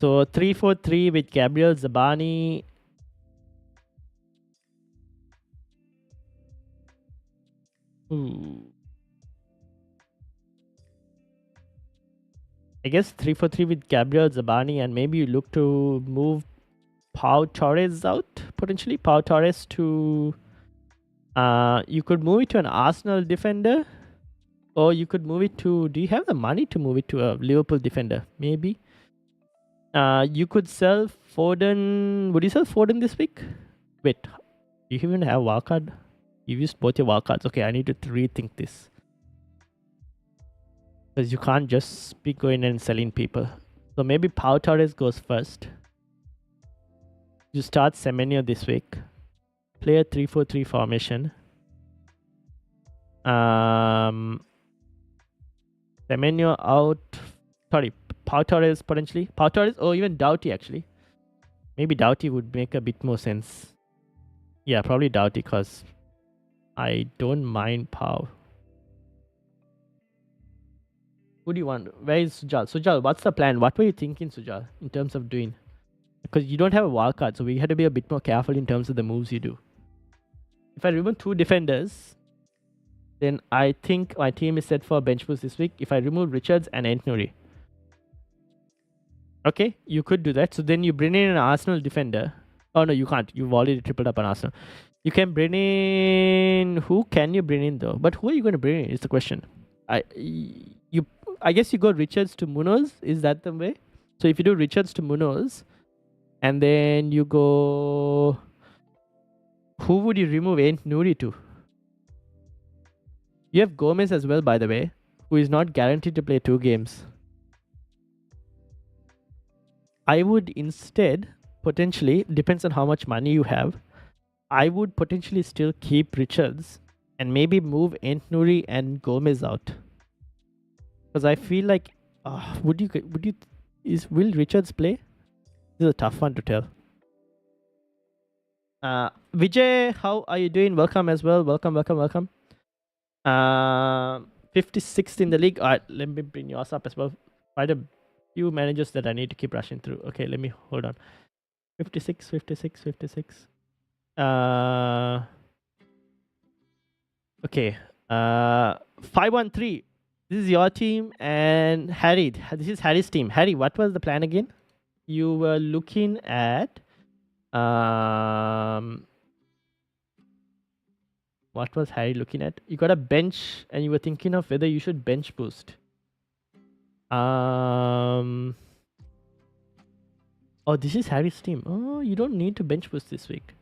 So 3-4-3 with Gabriel Zabani. Ooh. I guess 3-4-3 with Gabriel Zabani, and maybe you look to move Pau Torres out, potentially. Pau Torres to... you could move it to an Arsenal defender, or you could move it to... Do you have the money to move it to a Liverpool defender? Maybe. You could sell Foden... Would you sell Foden this week? Wait, do you even have wildcard? You've used both your wildcards. Okay, I need to rethink this. Because you can't just be going and selling people. So maybe Pau Torres goes first. You start Semenyo this week. Play a 3-4-3 formation. Semenyo out. Sorry, Pau Torres potentially. Pau Torres or even Doughty actually. Maybe Doughty would make a bit more sense. Yeah, probably Doughty because I don't mind Pau. Who do you want? Where is Sujal? Sujal, what's the plan? What were you thinking, Sujal, in terms of doing? Because you don't have a wildcard, so we had to be a bit more careful in terms of the moves you do. If I remove 2 defenders, then I think my team is set for bench boost this week. If I remove Richards and Ant-Nouri. Okay, you could do that. So then you bring in an Arsenal defender. Oh no, you can't. You've already tripled up on Arsenal. You can bring in... Who can you bring in though? But who are you going to bring in is the question. I guess you go Richards to Munoz. Is that the way? So if you do Richards to Munoz, and then you go... Who would you remove Ant-Nouri to? You have Gomez as well, by the way, who is not guaranteed to play 2 games. I would instead, potentially, depends on how much money you have, I would potentially still keep Richards and maybe move Ant-Nouri and Gomez out. Because I feel like, will Richards play? This is a tough one to tell. Vijay, how are you doing? Welcome as well. Welcome. 56th in the league. Alright, let me bring yours up as well. Quite a few managers that I need to keep rushing through. Okay, let me hold on. 56, 56, 56. Okay. 513. This is your team and Harry. This is Harry's team. Harry, what was the plan again? You were looking at what was Harry looking at? You got a bench and you were thinking of whether you should bench boost. Oh, this is Harry's team. Oh, you don't need to bench boost this week.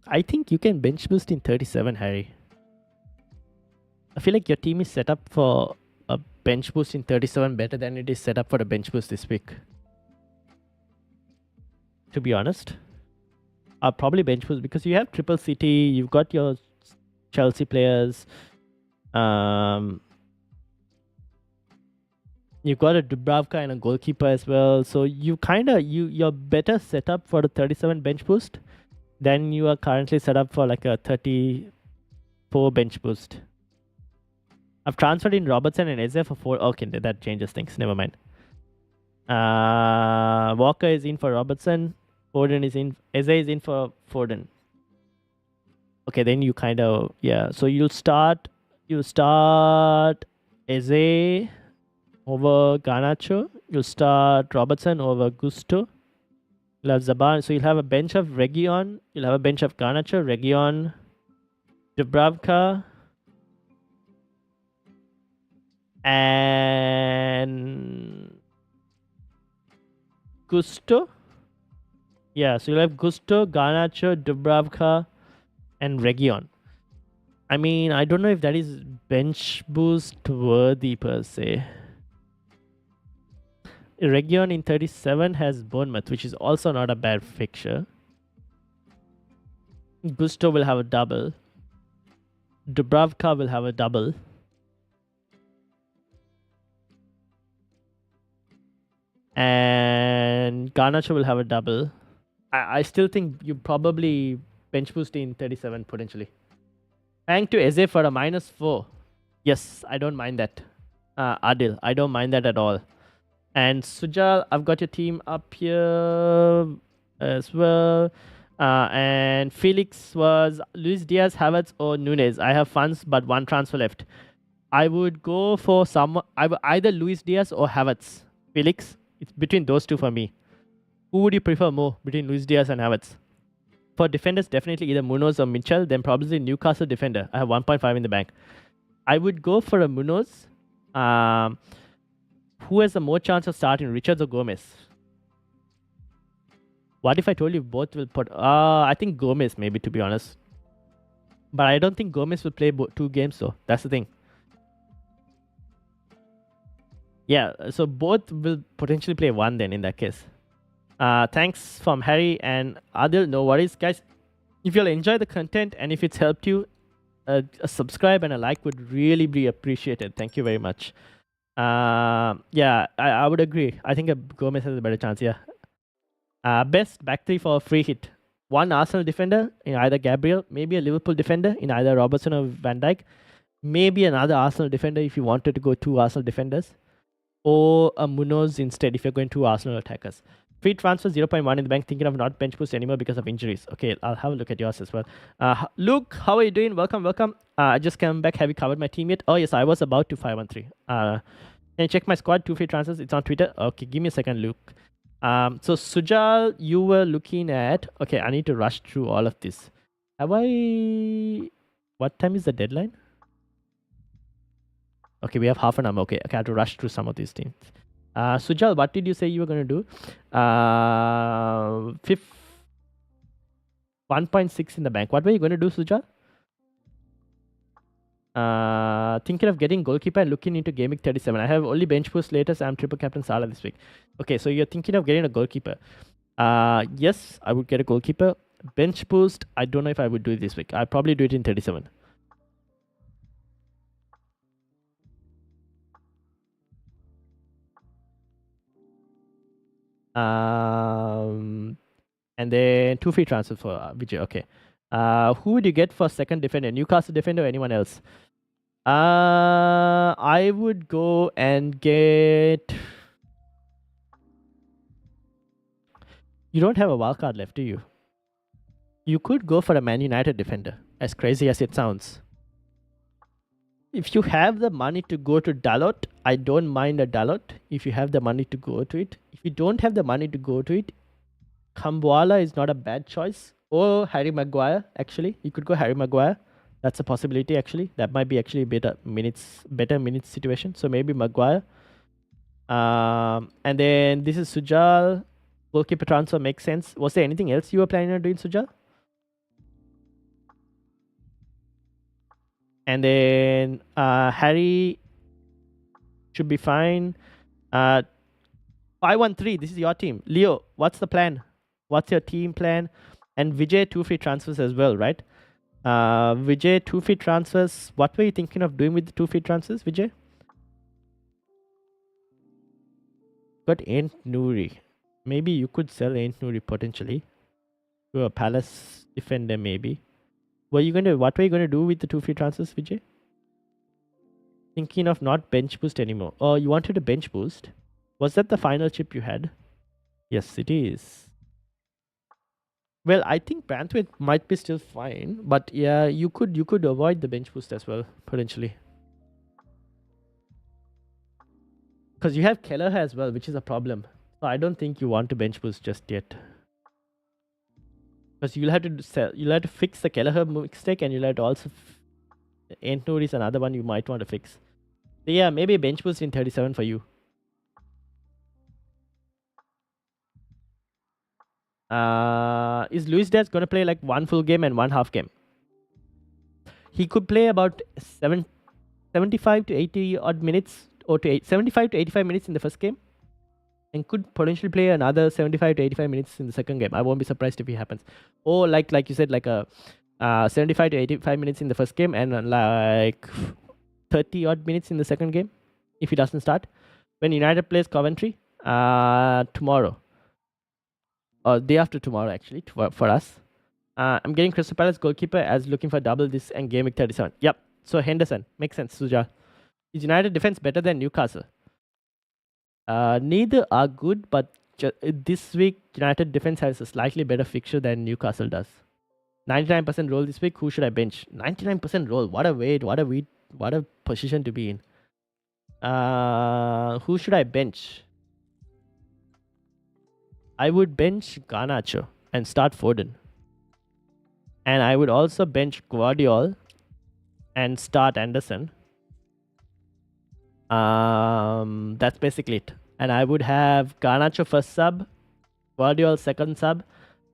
I think you can bench boost in 37, Harry. I feel like your team is set up for a bench boost in 37 better than it is set up for a bench boost this week. To be honest, I'll probably bench boost because you have triple City, you've got your Chelsea players, you've got a Dubravka and a goalkeeper as well. So you're better set up for the 37 bench boost than you are currently set up for like a 34 bench boost. I've transferred in Robertson and Eze for 4. Okay, that changes things. Never mind. Walker is in for Robertson. Foden is in. Eze is in for Foden. Okay, then you kind of, yeah. So you'll start Eze over Garnacho. You'll start Robertson over Gusto. You'll have Zaban. So you'll have a bench of Reguilon. You'll have a bench of Garnacho, Reguilon, Dubravka, and Gusto. Yeah, so you'll have Gusto, Garnacho, Dubravka, and Reguilon. I mean, I don't know if that is bench boost worthy per se. Reguilon in 37 has Bournemouth, which is also not a bad fixture. Gusto will have a double. Dubravka will have a double. And Garnacho will have a double. I still think you probably bench boost in 37 potentially. Thank to Eze for a -4. Yes, I don't mind that. Adil, I don't mind that at all. And Sujal, I've got your team up here as well. And Felix was Luis Diaz, Havertz, or Nunes. I have funds, but one transfer left. I would go for either Luis Diaz or Havertz. Felix, it's between those two for me. Who would you prefer more between Luis Diaz and Havertz? For defenders, definitely either Munoz or Mitchell, then probably Newcastle defender. I have 1.5 in the bank. I would go for a Munoz. Who has the more chance of starting, Richards or Gomez? What if I told you both will put... I think Gomez, maybe, to be honest. But I don't think Gomez will play 2 games, though. That's the thing. Yeah, so both will potentially play 1 then in that case. Thanks from Harry and Adil. No worries, guys. If you'll enjoy the content and if it's helped you, a subscribe and a like would really be appreciated. Thank you very much. Yeah, I would agree. I think Gomez has a better chance, yeah. Best back 3 for a free hit. 1 Arsenal defender in either Gabriel, maybe a Liverpool defender in either Robertson or Van Dijk, maybe another Arsenal defender if you wanted to go 2 Arsenal defenders, or a Munoz instead if you're going 2 Arsenal attackers. Free transfer 0.1 in the bank, thinking of not bench boost anymore because of injuries. Okay, I'll have a look at yours as well. Luke, how are you doing? Welcome. I just came back. Have you covered my team yet? Oh, yes, I was about to 513. Can you check my squad? 2 free transfers. It's on Twitter. Okay, give me a second, Luke. So Sujal, you were looking at... Okay, I need to rush through all of this. Have I... What time is the deadline? Okay, we have half an hour. Okay, I have to rush through some of these things. Sujal, what did you say you were going to do? 1.6 in the bank. What were you going to do, Sujal? Thinking of getting goalkeeper and looking into GAMEWEEK 37. I have only bench boost later, so I'm triple captain Salah this week. Okay, so you're thinking of getting a goalkeeper. Yes, I would get a goalkeeper. Bench boost, I don't know if I would do it this week. I'll probably do it in 37. And then 2 free transfers for Vijay. Okay. Who would you get for second defender? Newcastle defender or anyone else? I would go and get. You don't have a wildcard left, do you? You could go for a Man United defender, as crazy as it sounds. If you have the money to go to Dalot, I don't mind a Dalot. If you have the money to go to it. If you don't have the money to go to it, Kambuala is not a bad choice. Or Harry Maguire, actually. You could go Harry Maguire. That's a possibility, actually. That might be actually a better minutes situation. So maybe Maguire. And then this is Sujal. Goalkeeper transfer makes sense. Was there anything else you were planning on doing, Sujal? And then Harry should be fine. 513, this is your team. Leo, what's the plan? What's your team plan? And Vijay, 2 free transfers as well, right? Vijay, 2 free transfers. What were you thinking of doing with the 2 free transfers, Vijay? Got Aint Nouri. Maybe you could sell Aint Nouri potentially to a Palace defender, maybe. What were you going to do with the 2 free transfers, Vijay? Thinking of not bench boost anymore. Oh, you wanted to bench boost? Was that the final chip you had? Yes, it is. Well, I think Branthwaite might be still fine, but yeah, you could avoid the bench boost as well, potentially. Because you have Kelleher as well, which is a problem. So I don't think you want to bench boost just yet. Because you'll have to fix the Kelleher mistake, and you'll have to also Aint Nouri is another one you might want to fix. So yeah, maybe bench boost in 37 for you. Is Luis Diaz going to play like 1 full game and 1 half game? He could play about 75 to 80 odd minutes, or 75 to 85 minutes in the first game, and could potentially play another 75 to 85 minutes in the second game. I won't be surprised if it happens. Or like you said, like a 75 to 85 minutes in the first game, and like 30 odd minutes in the second game if he doesn't start. When United plays Coventry tomorrow, or day after tomorrow, actually, for us. I'm getting Crystal Palace goalkeeper as looking for double this and game week 37. Yep. So Henderson. Makes sense, Suja. Is United defense better than Newcastle? Neither are good, but this week United defense has a slightly better fixture than Newcastle does. 99% roll this week. Who should I bench? 99% roll. What a position to be in. Who should I bench? I would bench Garnacho and start Foden. And I would also bench Guardiola and start Anderson. That's basically it. And I would have Garnacho first sub, Guardiola second sub,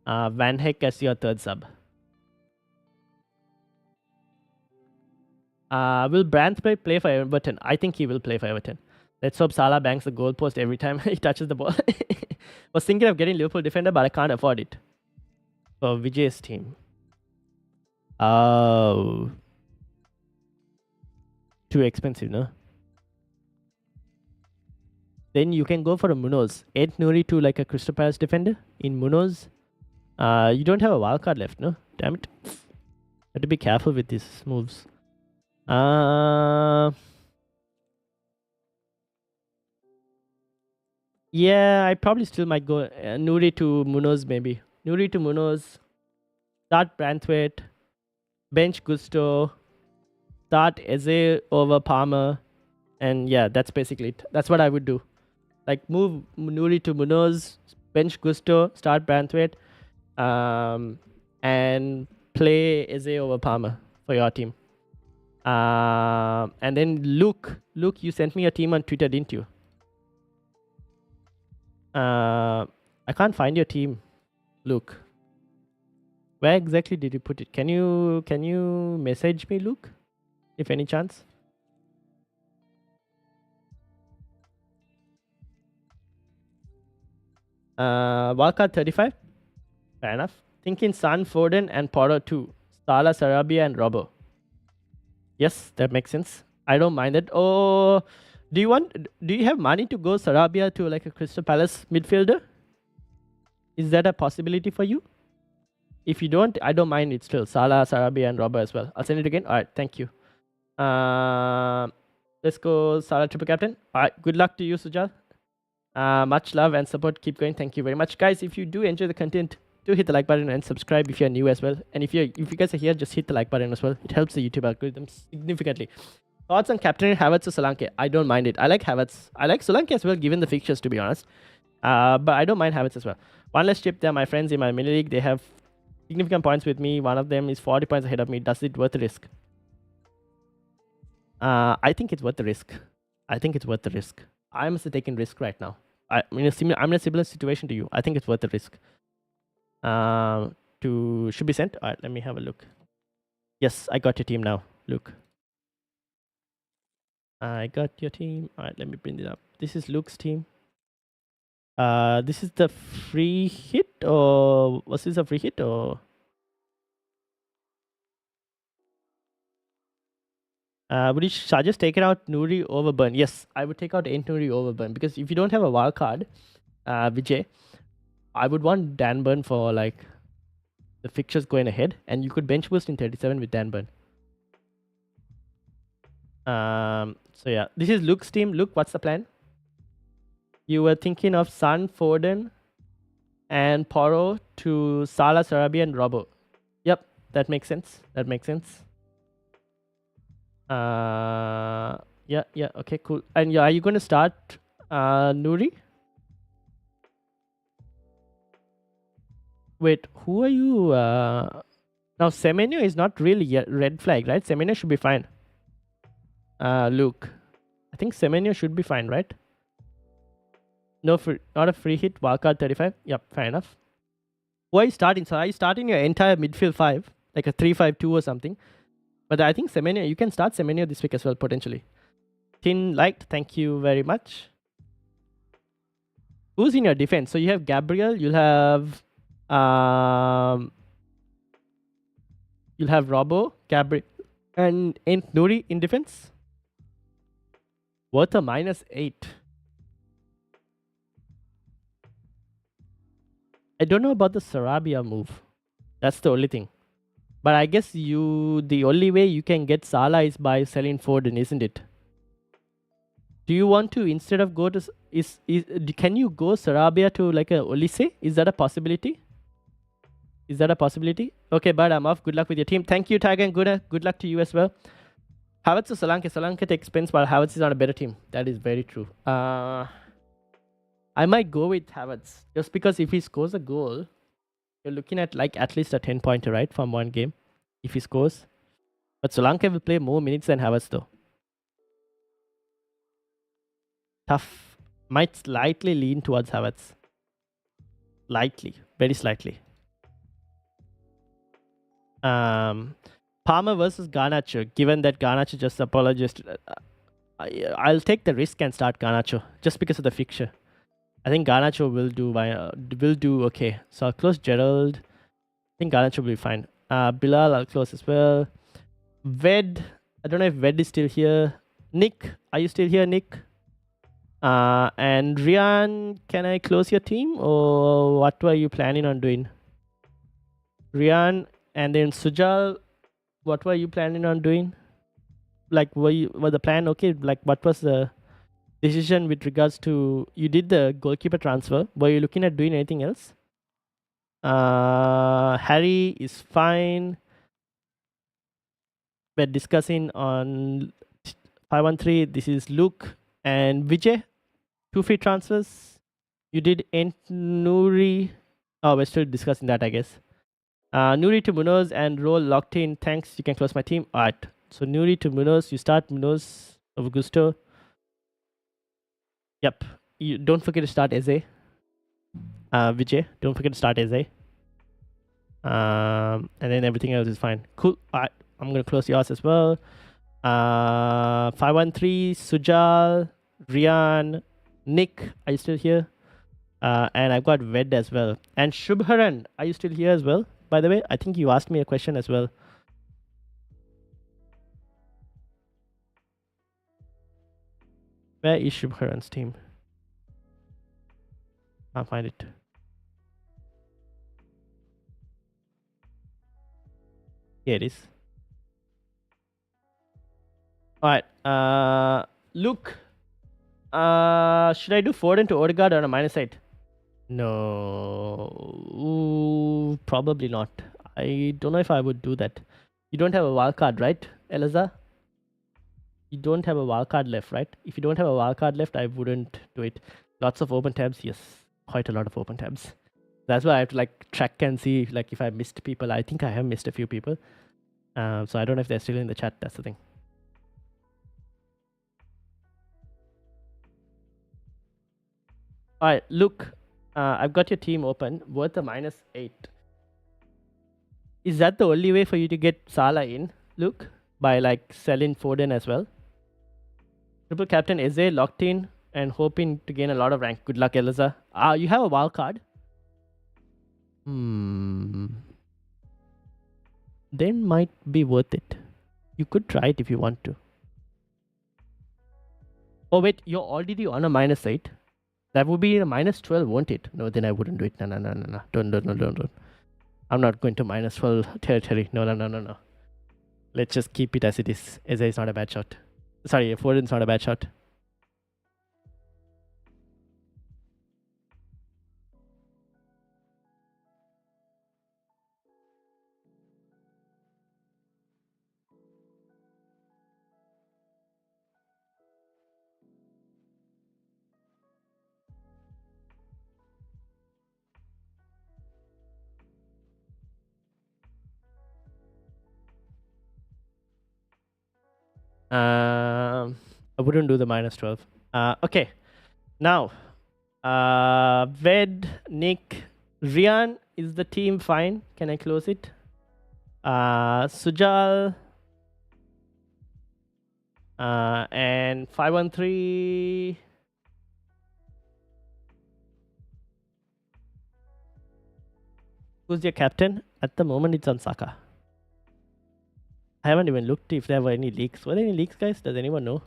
Van Heck as your third sub. Will Branthwaite play for Everton? I think he will play for Everton. Let's hope Salah bangs the goalpost every time he touches the ball. Was thinking of getting Liverpool defender, but I can't afford it. For Vijay's team. Oh. Too expensive, no? Then you can go for a Munoz. Aint Nouri to like a Crystal Palace defender in Munoz. You don't have a wildcard left, no? Damn it. Have to be careful with these moves. Yeah, I probably still might go Nouri to Munoz, maybe. Nouri to Munoz. Start Branthwaite. Bench Gusto. Start Eze over Palmer. And yeah, that's basically it. That's what I would do. Like move Nouri to Munoz. Bench Gusto. Start Branthwaite. And play Eze over Palmer for your team. And then Luke, you sent me a team on Twitter, didn't you? I can't find your team, Luke. Where exactly did you put it? Can you message me, Luke, if any chance? Wildcard 35. Fair enough. Thinking Son, Foden, and Porter 2. Salah, Sarabia, and Robbo. Yes, that makes sense. I don't mind it. Oh, do you have money to go Sarabia to like a Crystal Palace midfielder? Is that a possibility for you? If you don't, I don't mind it still. Salah, Sarabia, and Robbo as well. I'll send it again. All right, thank you. Let's go Salah triple captain. All right, good luck to you, Sujal. Much love and support. Keep going. Thank you very much, guys. If you do enjoy the content, do hit the like button and subscribe if you're new as well. And if you guys are here, just hit the like button as well. It helps the YouTube algorithm significantly. Thoughts on captaining Havertz or Solanke? I don't mind it. I like Havertz. I like Solanke as well, given the fixtures, to be honest. But I don't mind Havertz as well. One less chip. They're my friends in my mini league. They have significant points with me. One of them is 40 points ahead of me. Does it worth the risk? I think it's worth the risk. I think it's worth the risk. I'm taking risk right now. I'm in a similar situation to you. I think it's worth the risk. Should be sent. All right, let me have a look. Yes, I got your team now. Look. I got your team. All right, let me bring it up. This is Luke's team. This is the free hit, or was this a free hit, or? Would you suggest taking out Nuri over Burn? Yes, I would take out Nuri over Burn, because if you don't have a wild card, Vijay, I would want Dan Burn for like the fixtures going ahead, and you could bench boost in 37 with Dan Burn. So yeah, this is Luke's team. Luke, what's the plan? You were thinking of Son, Foden, and Porro to Salah, Sarabia, and Robbo. Yep, that makes sense. That makes sense. Yeah, okay, cool. And yeah, are you going to start Nuri? Wait, who are you? Now, Semenyo is not really a red flag, right? Semenyo should be fine. Luke, I think Semenyo should be fine, right? No, not a free hit. Wildcard 35. Yep, fair enough. Who are you starting? So are you starting your entire midfield 5? Like a 3-5-2 or something? But I think Semenyo, you can start Semenyo this week as well, potentially. Tin liked, thank you very much. Who's in your defense? So you have Gabriel, you'll have Robbo, Gabriel, and Nuri in defense. Worth a -8. I don't know about the Sarabia move. That's the only thing. But I guess the only way you can get Salah is by selling Foden, isn't it? Do you want to, instead of go to, can you go Sarabia to like a Olise? Is that a possibility? Is that a possibility? Okay, but I'm off. Good luck with your team. Thank you, Tiger, and good luck to you as well. Havertz or Solanke? Solanke takes spins, but Havertz is on a better team. That is very true. I might go with Havertz, just because if he scores a goal, you're looking at like at least a 10-pointer, right, from one game, if he scores. But Solanke will play more minutes than Havertz, though. Tough. Might slightly lean towards Havertz. Slightly. Very slightly. Palmer versus Garnacho. Given that Garnacho just apologized, I'll take the risk and start Garnacho, just because of the fixture. I think Garnacho will do okay. So I'll close Gerald. I think Garnacho will be fine. Bilal, I'll close as well. Ved, I don't know if Ved is still here. Nick, are you still here, Nick? And Rian, can I close your team, or what were you planning on doing? Rian, and then Sujal, what were you planning on doing? Like, were the plan okay? Like, what was the decision with regards to, you did the goalkeeper transfer? Were you looking at doing anything else? Harry is fine. We're discussing on 513. This is Luke and Vijay. 2 free transfers. You did Nuri. Oh, we're still discussing that, I guess. Nuri to Munoz and roll locked in. Thanks. You can close my team. All right. So Nuri to Munoz. You start Munoz of Augusto. Yep. You don't forget to start Eze. Vijay, don't forget to start Eze. And then everything else is fine. Cool. All right. I'm going to close yours as well. 513, Sujal, Rian, Nick, are you still here? And I've got Ved as well. And Shubharan, are you still here as well? By the way, I think you asked me a question as well. Where is Shubharan's team? Can't find it. Here it is. Alright. Luke. Should I do Foden to Odegaard on a -8? No. Ooh, probably not. I don't know if I would do that. You don't have a wildcard, right, Eliza? You don't have a wildcard left, right? If you don't have a wildcard left, I wouldn't do it. Lots of open tabs, yes. Quite a lot of open tabs. That's why I have to like track and see like if I missed people. I think I have missed a few people. So I don't know if they're still in the chat. That's the thing. All right, look, I've got your team open. Worth a -8. Is that the only way for you to get Salah in, Luke? By like selling Foden as well? Triple captain Eze locked in and hoping to gain a lot of rank. Good luck, Eliza. You have a wild card. Then might be worth it. You could try it if you want to. Oh wait, you're already on a -8. That would be a -12, won't it? No, then I wouldn't do it. No. Don't. I'm not going to -12 territory. No. Let's just keep it as it is. Eze is not a bad shot. Sorry, Foden's not a bad shot. I wouldn't do the -12. Okay. Now, Ved, Nick, Rian, is the team fine? Can I close it? Sujal, and 513. Who's your captain? At the moment, it's on Saka. I haven't even looked if there were any leaks. Were there any leaks, guys? Does anyone know?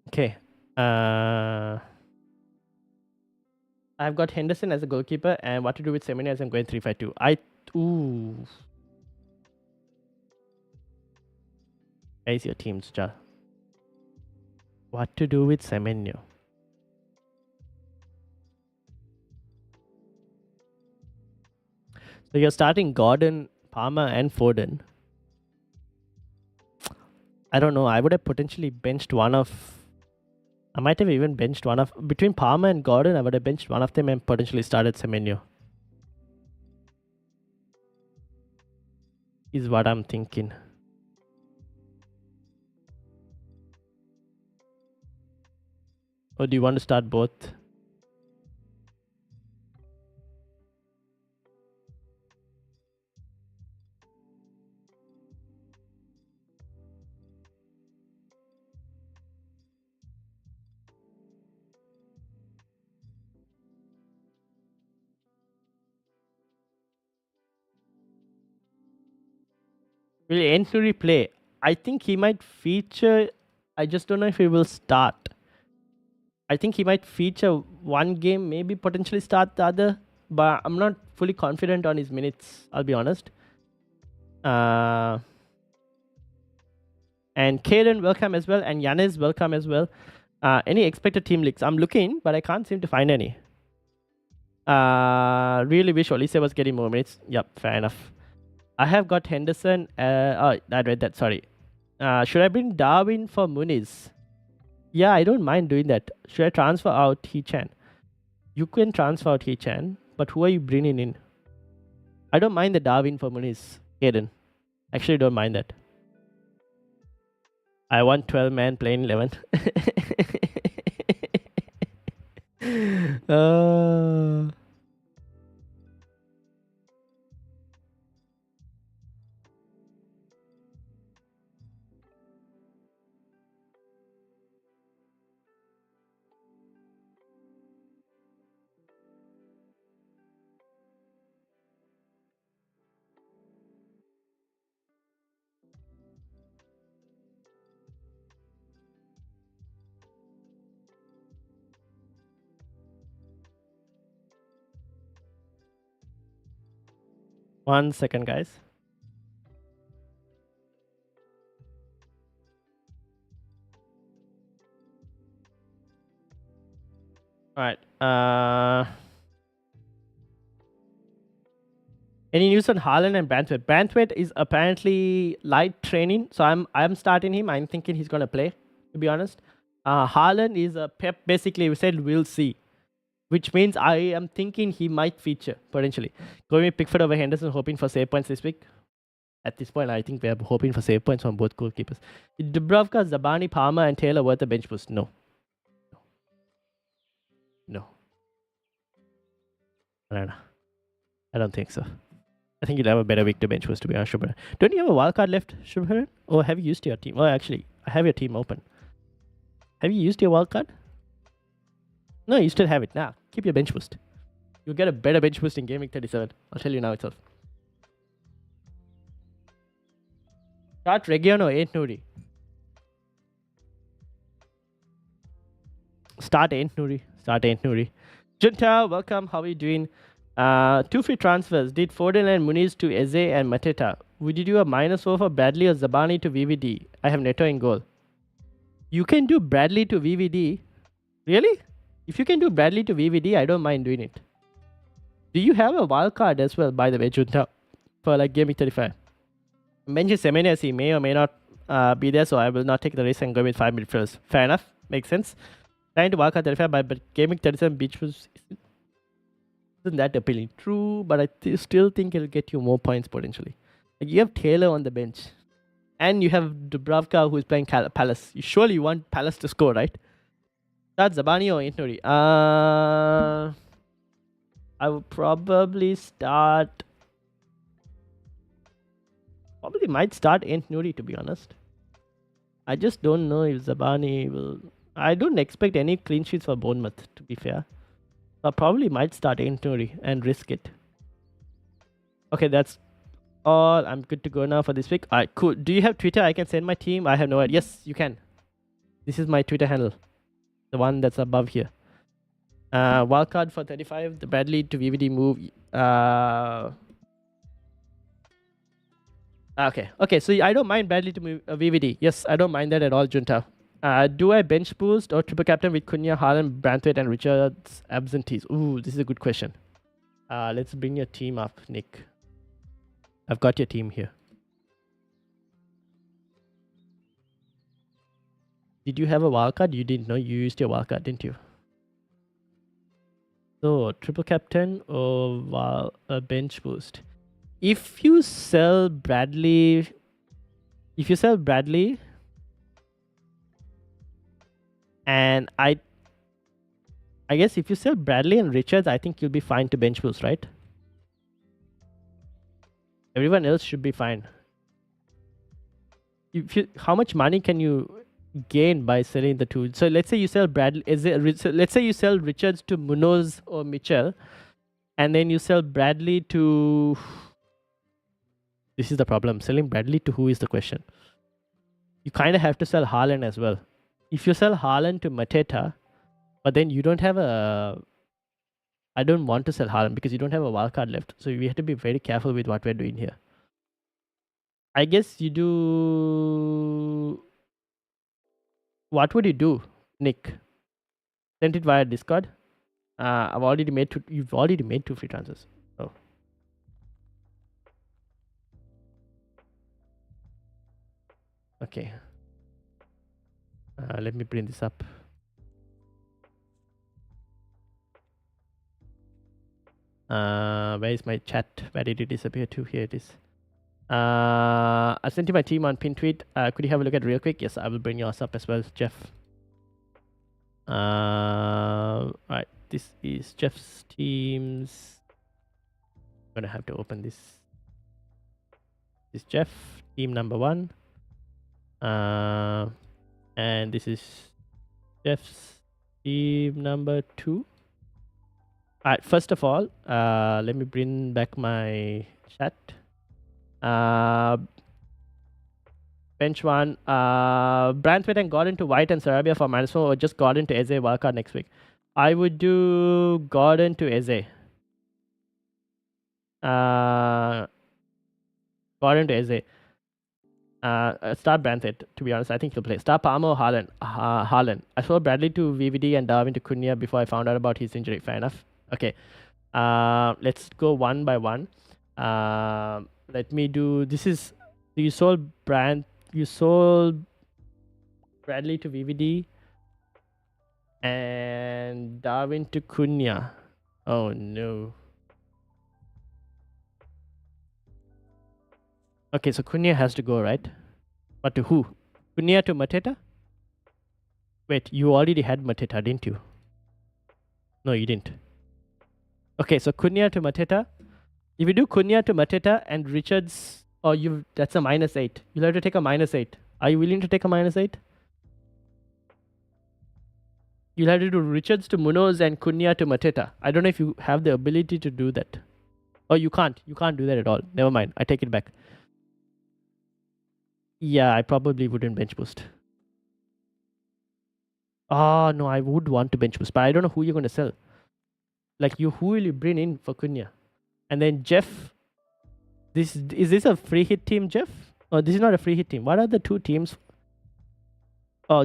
Okay. I've got Henderson as a goalkeeper, and what to do with Semenyo as I'm going 3-5-2. Ooh. Guys, your team, Sujal. What to do with Semenyo? So you're starting Gordon, Palmer, and Foden. I don't know. I would have potentially benched one of. I might have even benched one of. Between Palmer and Gordon, I would have benched one of them and potentially started Semenyo. Is what I'm thinking. Or do you want to start both? Will Entry play? I think he might feature. I just don't know if he will start. I think he might feature one game, maybe potentially start the other, but I'm not fully confident on his minutes, I'll be honest. And Kaden, welcome as well, and Yanis, welcome as well. Any expected team leaks? I'm looking, but I can't seem to find any. Really wish Olise was getting more minutes. Yep, fair enough. I have got Henderson. I read that, sorry. Should I bring Darwin for Muniz? Yeah, I don't mind doing that. Should I transfer out Hee-Chan? You can transfer out Hee-Chan, but who are you bringing in? I don't mind the Darwin for Muniz, Aiden. Actually, don't mind that. I want 12 man playing 11. 1 second, guys. All right. Any news on Haaland and Branthwaite? Branthwaite is apparently light training, so I'm starting him. I'm thinking he's gonna play, to be honest. Haaland is a Pep. Basically, we said we'll see, which means I am thinking he might feature potentially. Going with Pickford over Henderson, hoping for save points this week. At this point, I think we are hoping for save points from both goalkeepers. Dubravka, Zabani, Palmer, and Taylor worth a bench boost? No. No. No. I don't think so. I think you'll have a better week to bench boost, to be honest, Shubharan. Don't you have a wildcard left, Shubharan? Or have you used your team? Oh, actually, I have your team open. Have you used your wildcard? No, you still have it. Nah, keep your bench boost. You'll get a better bench boost in Game Week 37. I'll tell you now itself. Start Regiono, ain't Nuri. Start ain't Nuri. Junta, welcome. How are you doing? 2 free transfers. Did Foden and Muniz to Eze and Mateta. Would you do a -4 for Bradley or Zabani to VVD? I have Neto in goal. You can do Bradley to VVD? Really? If you can do Bradley to VVD, I don't mind doing it. Do you have a wild card as well, by the way, Junta, for like Game Week 35? Mention Semenez, he may or may not be there, so I will not take the risk and go with 5 midfielders. Fair enough. Makes sense. Trying to wild card 35, but Game Week 37 Beach was isn't that appealing. True, but I still think it'll get you more points potentially. Like you have Taylor on the bench. And you have Dubravka who is playing Palace. You surely want Palace to score, right? That's Zabani or Intnuri. I would probably start... Probably might start Intnuri, to be honest. I just don't know if Zabani will... I don't expect any clean sheets for Bournemouth, to be fair. I probably might start Intnuri and risk it. Okay, that's all. I'm good to go now for this week. Alright, cool. Do you have Twitter? I can send my team. I have no idea. Yes, you can. This is my Twitter handle. The one that's above here. Wildcard for 35. The Bradley to VVD move. Okay, so I don't mind Bradley to move VVD. Yes, I don't mind that at all, Junta. Do I bench boost or triple captain with Cunha, Haaland, Branthwaite, and Richards absentees? Ooh, this is a good question. Let's bring your team up, Nick. I've got your team here. Did you have a wildcard? You didn't know. You used your wildcard, didn't you? So, triple captain or bench boost. If you sell Bradley... And I guess if you sell Bradley and Richards, I think you'll be fine to bench boost, right? Everyone else should be fine. How much money can you gain by selling the two? So let's say you sell Bradley. Let's say you sell Richards to Munoz or Mitchell, and then you sell Bradley to... This is the problem. Selling Bradley to who is the question? You kind of have to sell Haaland as well. If you sell Haaland to Mateta, but then you don't have a... I don't want to sell Haaland because you don't have a wildcard left. So we have to be very careful with what we're doing here. I guess you do... What would you do, Nick? Send it via Discord. You've already made 2 free transfers. Oh. Okay. Let me bring this up. Where is my chat? Where did it disappear to? Here it is. I sent you my team on pin tweet. Could you have a look at it real quick? Yes, I will bring yours up as well, Jeff. Alright, this is Jeff's teams. I'm gonna have to open this. This is Jeff, team number 1. And this is Jeff's team number 2. Alright, first of all, let me bring back my chat. Bench 1. Branthwaite and Gordon to White and Sarabia for -4, or just Gordon to Eze wildcard next week. I would do Gordon to Eze. According to Eze. Start Brantford, to be honest. I think he'll play. Start Palmer or Haaland? Haaland. I saw Bradley to VVD and Darwin to Cunha before I found out about his injury. Fair enough. Okay. Let's go one by one. Let me do. This is you sold Bradley to VVD and Darwin to Cunha. Oh no. Okay, so Cunha has to go, right? But to who? Cunha to Mateta? Wait, you already had Mateta, didn't you? No, you didn't. Okay, so Cunha to Mateta. If you do Cunha to Mateta and Richards, that's a -8. You'll have to take a -8. Are you willing to take a -8? You'll have to do Richards to Munoz and Cunha to Mateta. I don't know if you have the ability to do that. Oh, you can't. You can't do that at all. Never mind. I take it back. Yeah, I probably wouldn't bench boost. Oh, no, I would want to bench boost, but I don't know who you're going to sell. Like, who will you bring in for Cunha? And then Jeff. Is this a free hit team, Jeff? Oh, this is not a free hit team. What are the two teams? Oh,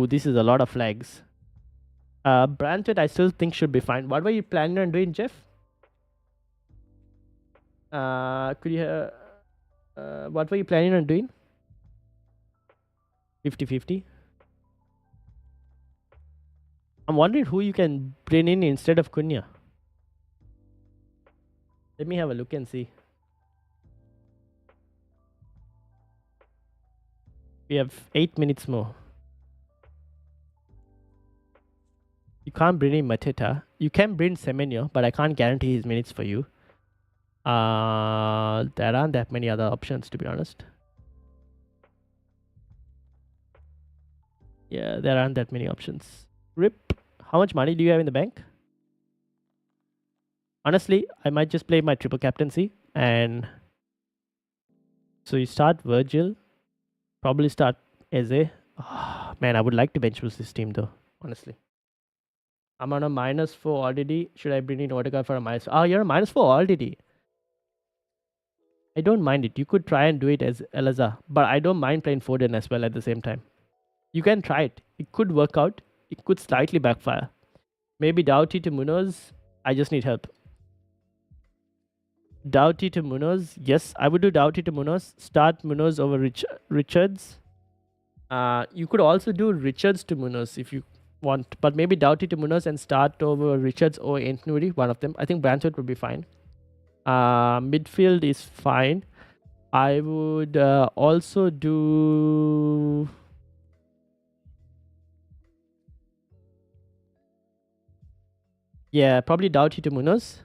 this is a lot of flags. Brantford, I still think should be fine. What were you planning on doing, Jeff? Could you? What were you planning on doing? 50-50. I'm wondering who you can bring in instead of Cunha. Let me have a look and see. We have 8 minutes more. You can't bring in Mateta. You can bring Semenyo, but I can't guarantee his minutes for you. There aren't that many other options, to be honest. Yeah, there aren't that many options. Rip. How much money do you have in the bank? Honestly, I might just play my triple captaincy. And so you start Virgil. Probably start Eze. Oh, man, I would like to bench boost this team though, honestly. I'm on a -4 already. Should I bring in Odegaard for a -4? Oh, you're a -4 already. I don't mind it. You could try and do it as Elazar, but I don't mind playing Foden as well at the same time. You can try it. It could work out. It could slightly backfire. Maybe Doughty to Munoz. I just need help. Doughty to Munoz. Yes, I would do Doughty to Munoz. Start Munoz over Richards. You could also do Richards to Munoz if you want, but maybe Doughty to Munoz and start over Richards or Entnuri, one of them. I think Brantford would be fine. Midfield is fine. I would also do. Yeah, probably Doughty to Munoz.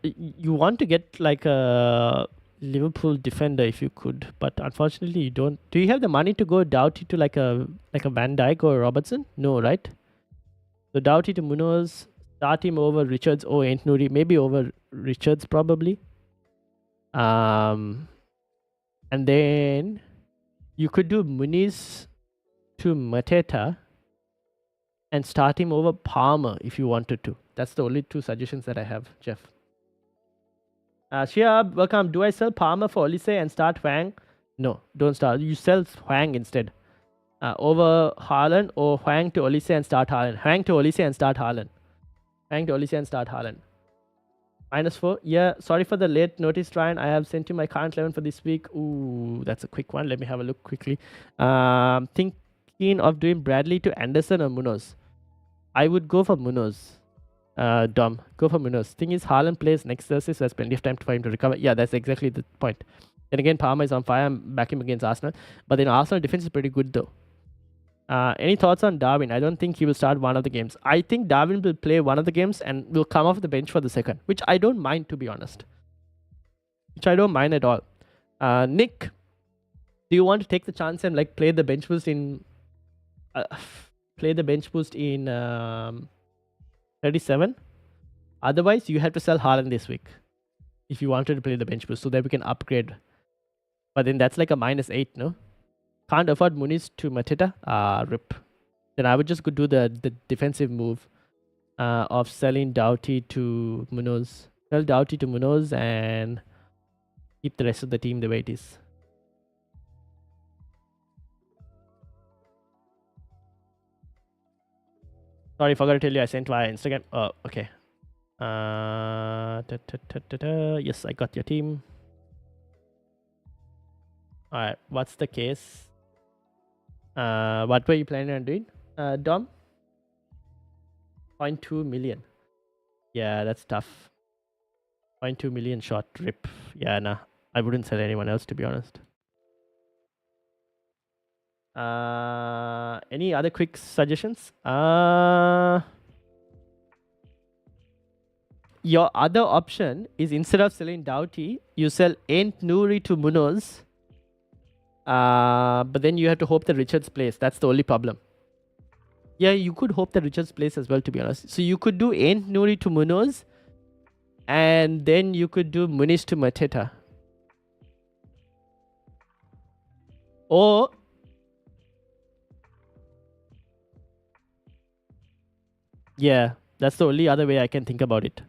You want to get like a Liverpool defender if you could, but unfortunately you don't. Do you have the money to go Doughty to like a Van Dijk or Robertson? No, right? So Doughty to Munoz, start him over Richards or Entnuri, maybe over Richards probably. And then you could do Muniz to Mateta and start him over Palmer if you wanted to. That's the only two suggestions that I have, Jeff. Shiab, welcome. Do I sell Palmer for Olise and start Hwang? No, don't start. You sell Hwang instead. Over Haaland or Hwang to Olise and start Haaland. Hwang to Olise and start Haaland. Hwang to Olise and start Haaland. -4. Yeah, sorry for the late notice, Ryan. I have sent you my current 11 for this week. Ooh, that's a quick one. Let me have a look quickly. Thinking of doing Bradley to Anderson or Munoz. I would go for Munoz. Dom, go for Munoz. Thing is, Haaland plays next Thursday, so there's plenty of time for him to recover. Yeah, that's exactly the point. Then again, Palmer is on fire. I'm backing him against Arsenal. But then Arsenal defense is pretty good though. Any thoughts on Darwin? I don't think he will start one of the games. I think Darwin will play one of the games and will come off the bench for the second, which I don't mind, to be honest. Which I don't mind at all. Nick, do you want to take the chance and like play the bench boost in 37? Otherwise, you have to sell Haaland this week if you wanted to play the bench boost so that we can upgrade. But then that's like a -8, no? Can't afford Muniz to Mateta. Rip. Then I would just go do the defensive move of selling Doughty to Munoz. Sell Doughty to Munoz and Keep the rest of the team the way it is. Sorry, forgot to tell you I sent via Instagram. Oh, okay. Yes, I got your team. Alright, what's the case? What were you planning on doing, Dom? 0.2 million. Yeah, that's tough. 0.2 million short rip. Yeah, nah. I wouldn't sell anyone else, to be honest. Any other quick suggestions? Your other option is instead of selling Doughty, you sell Ent Nouri to Munoz. But then you have to hope that Richards plays. That's the only problem. Yeah, you could hope that Richards plays as well, to be honest. So you could do Ent Nouri to Munoz, and then you could do Muniz to Mateta. Or yeah, that's the only other way I can think about it.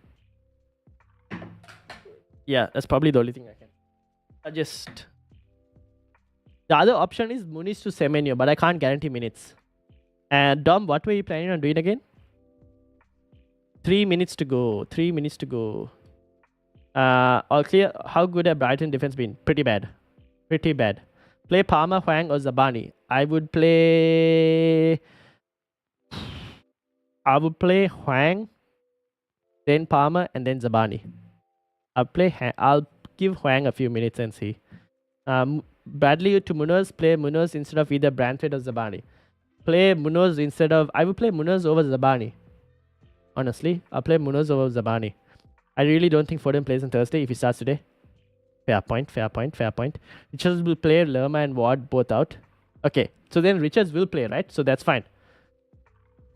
Yeah, that's probably the only thing I can suggest. The other option is Muniz to Semenyo, but I can't guarantee minutes. And Dom, what were you planning on doing again? 3 minutes to go. 3 minutes to go. All clear. How good have Brighton defense been? Pretty bad. Pretty bad. Play Palmer, Huang, or Zabani. I would play Huang, then Palmer, and then Zabani. I'll give Huang a few minutes and see. Bradley to Munoz. Play Munoz instead of either Brantford or Zabani. Play Munoz instead of... I would play Munoz over Zabani. Honestly, I'll play Munoz over Zabani. I really don't think Foden plays on Thursday if he starts today. Fair point, fair point, fair point. Richards will play, Lerma and Ward both out. Okay, so then Richards will play, right? So that's fine.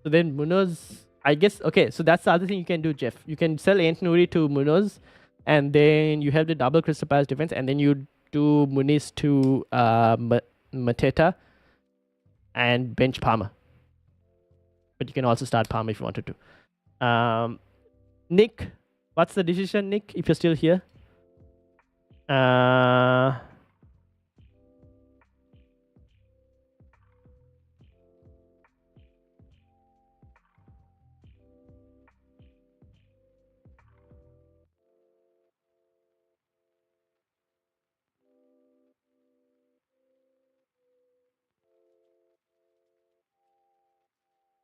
So then Munoz, I guess, okay, so that's the other thing you can do, Jeff. You can sell Ent Nouri to Munoz, and then you have the double Crystal Palace defense, and then you do Muniz to Mateta and bench Palmer. But you can also start Palmer if you wanted to. Nick, what's the decision, Nick, if you're still here?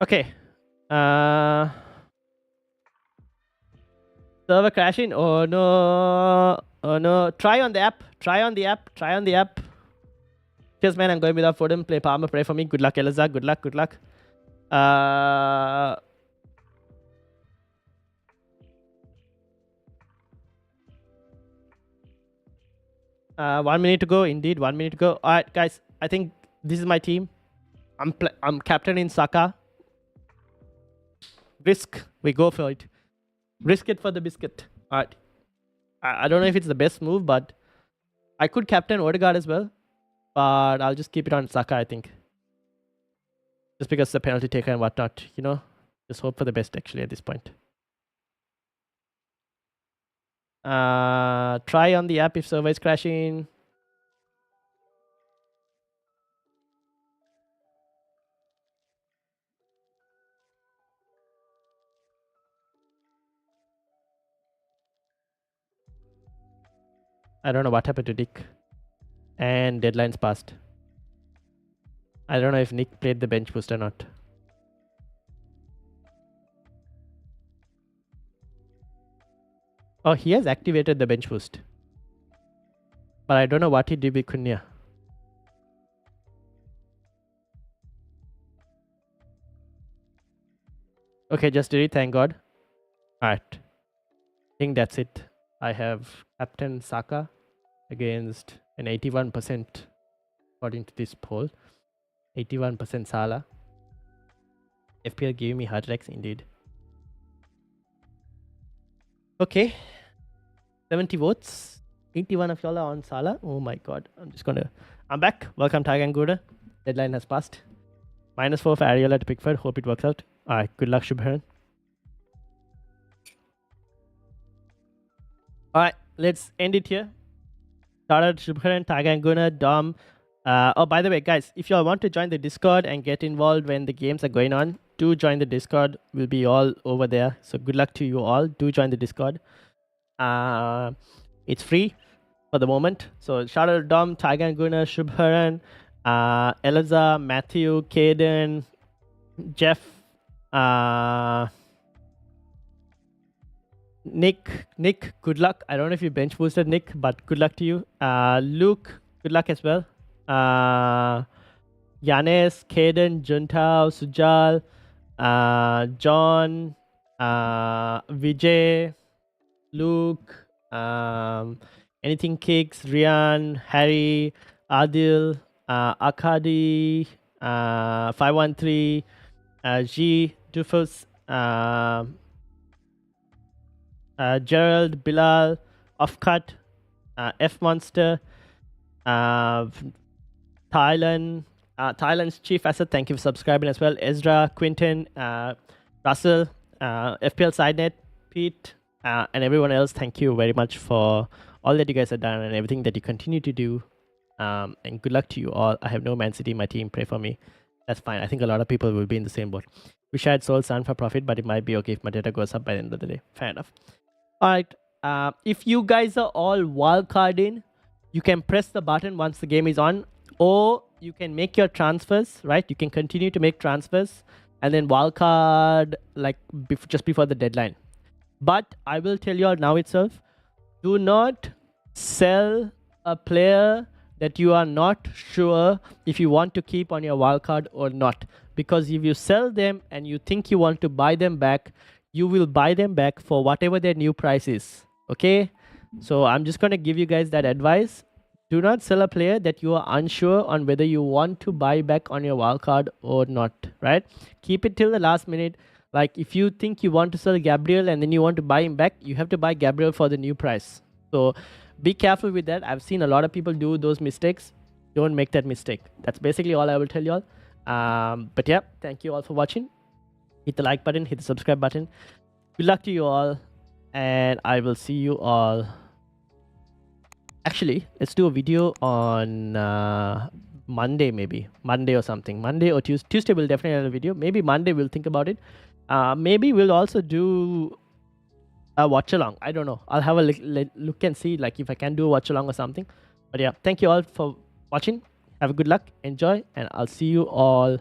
Okay. Server crashing? Oh no. Oh no. Try on the app. Try on the app. Try on the app. Cheers, man. I'm going without Foden. Play Palmer. Pray for me. Good luck, Elazar. Good luck. Good luck. 1 minute to go. Indeed, 1 minute to go. All right, guys. I think this is my team. I'm captain in Saka. Risk. We go for it. Risk it for the biscuit. All right. I don't know if it's the best move, but I could captain Odegaard as well. But I'll just keep it on Saka, I think. Just because the penalty taker and whatnot, you know. Just hope for the best, actually, at this point. Try on the app if server is crashing. I don't know what happened to Dick. And deadline's passed. I don't know if Nick played the bench boost or not. Oh, he has activated the bench boost. But I don't know what he did with Cunha. Okay, just did it, thank God. Alright. I think that's it. I have Captain Saka against an 81% according to this poll. 81% Salah. FPL giving me heart attacks indeed. Okay. 70 votes. 81 of y'all are on Salah. Oh my god. I'm back. Welcome, Tiger and Gouda. Deadline has passed. -4 for Ariola to Pickford. Hope it works out. Alright, good luck, Shubharan. Alright, let's end it here. Shout out to Shubharan, Tiger and Gunnar, Dom. Oh, by the way, guys, if you all want to join the Discord and get involved when the games are going on, do join the Discord. We'll be all over there. So good luck to you all. Do join the Discord. It's free for the moment. So shout out to Dom, Tiger and Gunnar, Shubharan, Eliza, Matthew, Caden, Jeff, Nick, good luck. I don't know if you bench boosted Nick, but good luck to you. Luke, good luck as well. Yanis, Caden, Juntao, Sujal, John, Vijay, Luke, anything kicks, Rian, Harry, Adil, Akadi, 513, G, Dufus, Gerald, Bilal, Offcut, F Monster, Thailand's Chief Asset, thank you for subscribing as well. Ezra, Quinton, Russell, FPL Sidenet, Pete, and everyone else, thank you very much for all that you guys have done and everything that you continue to do. And good luck to you all. I have no Man City in my team. Pray for me. That's fine. I think a lot of people will be in the same boat. Wish I had sold Sun for profit, but it might be okay if my data goes up by the end of the day. Fair enough. All right. If you guys are all wildcard in, you can press the button once the game is on, or you can make your transfers, right? You can continue to make transfers and then wildcard like just before the deadline. But I will tell you all now itself, do not sell a player that you are not sure if you want to keep on your wildcard or not. Because if you sell them and you think you want to buy them back, you will buy them back for whatever their new price is. Okay? So I'm just going to give you guys that advice. Do not sell a player that you are unsure on whether you want to buy back on your wildcard or not, right? Keep it till the last minute. Like if you think you want to sell Gabriel and then you want to buy him back, you have to buy Gabriel for the new price. So be careful with that. I've seen a lot of people do those mistakes. Don't make that mistake. That's basically all I will tell you all. But yeah, thank you all for watching. Hit the like button, hit the subscribe button. Good luck to you all. And I will see you all. Actually, let's do a video on Monday maybe. Monday or something. Monday or Tuesday. Tuesday we'll definitely have a video. Maybe Monday we'll think about it. Maybe we'll also do a watch along. I don't know. I'll have a look and see like if I can do a watch along or something. But yeah, thank you all for watching. Have a good luck. Enjoy. And I'll see you all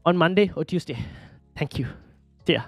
on Monday or Tuesday. Thank you. See ya.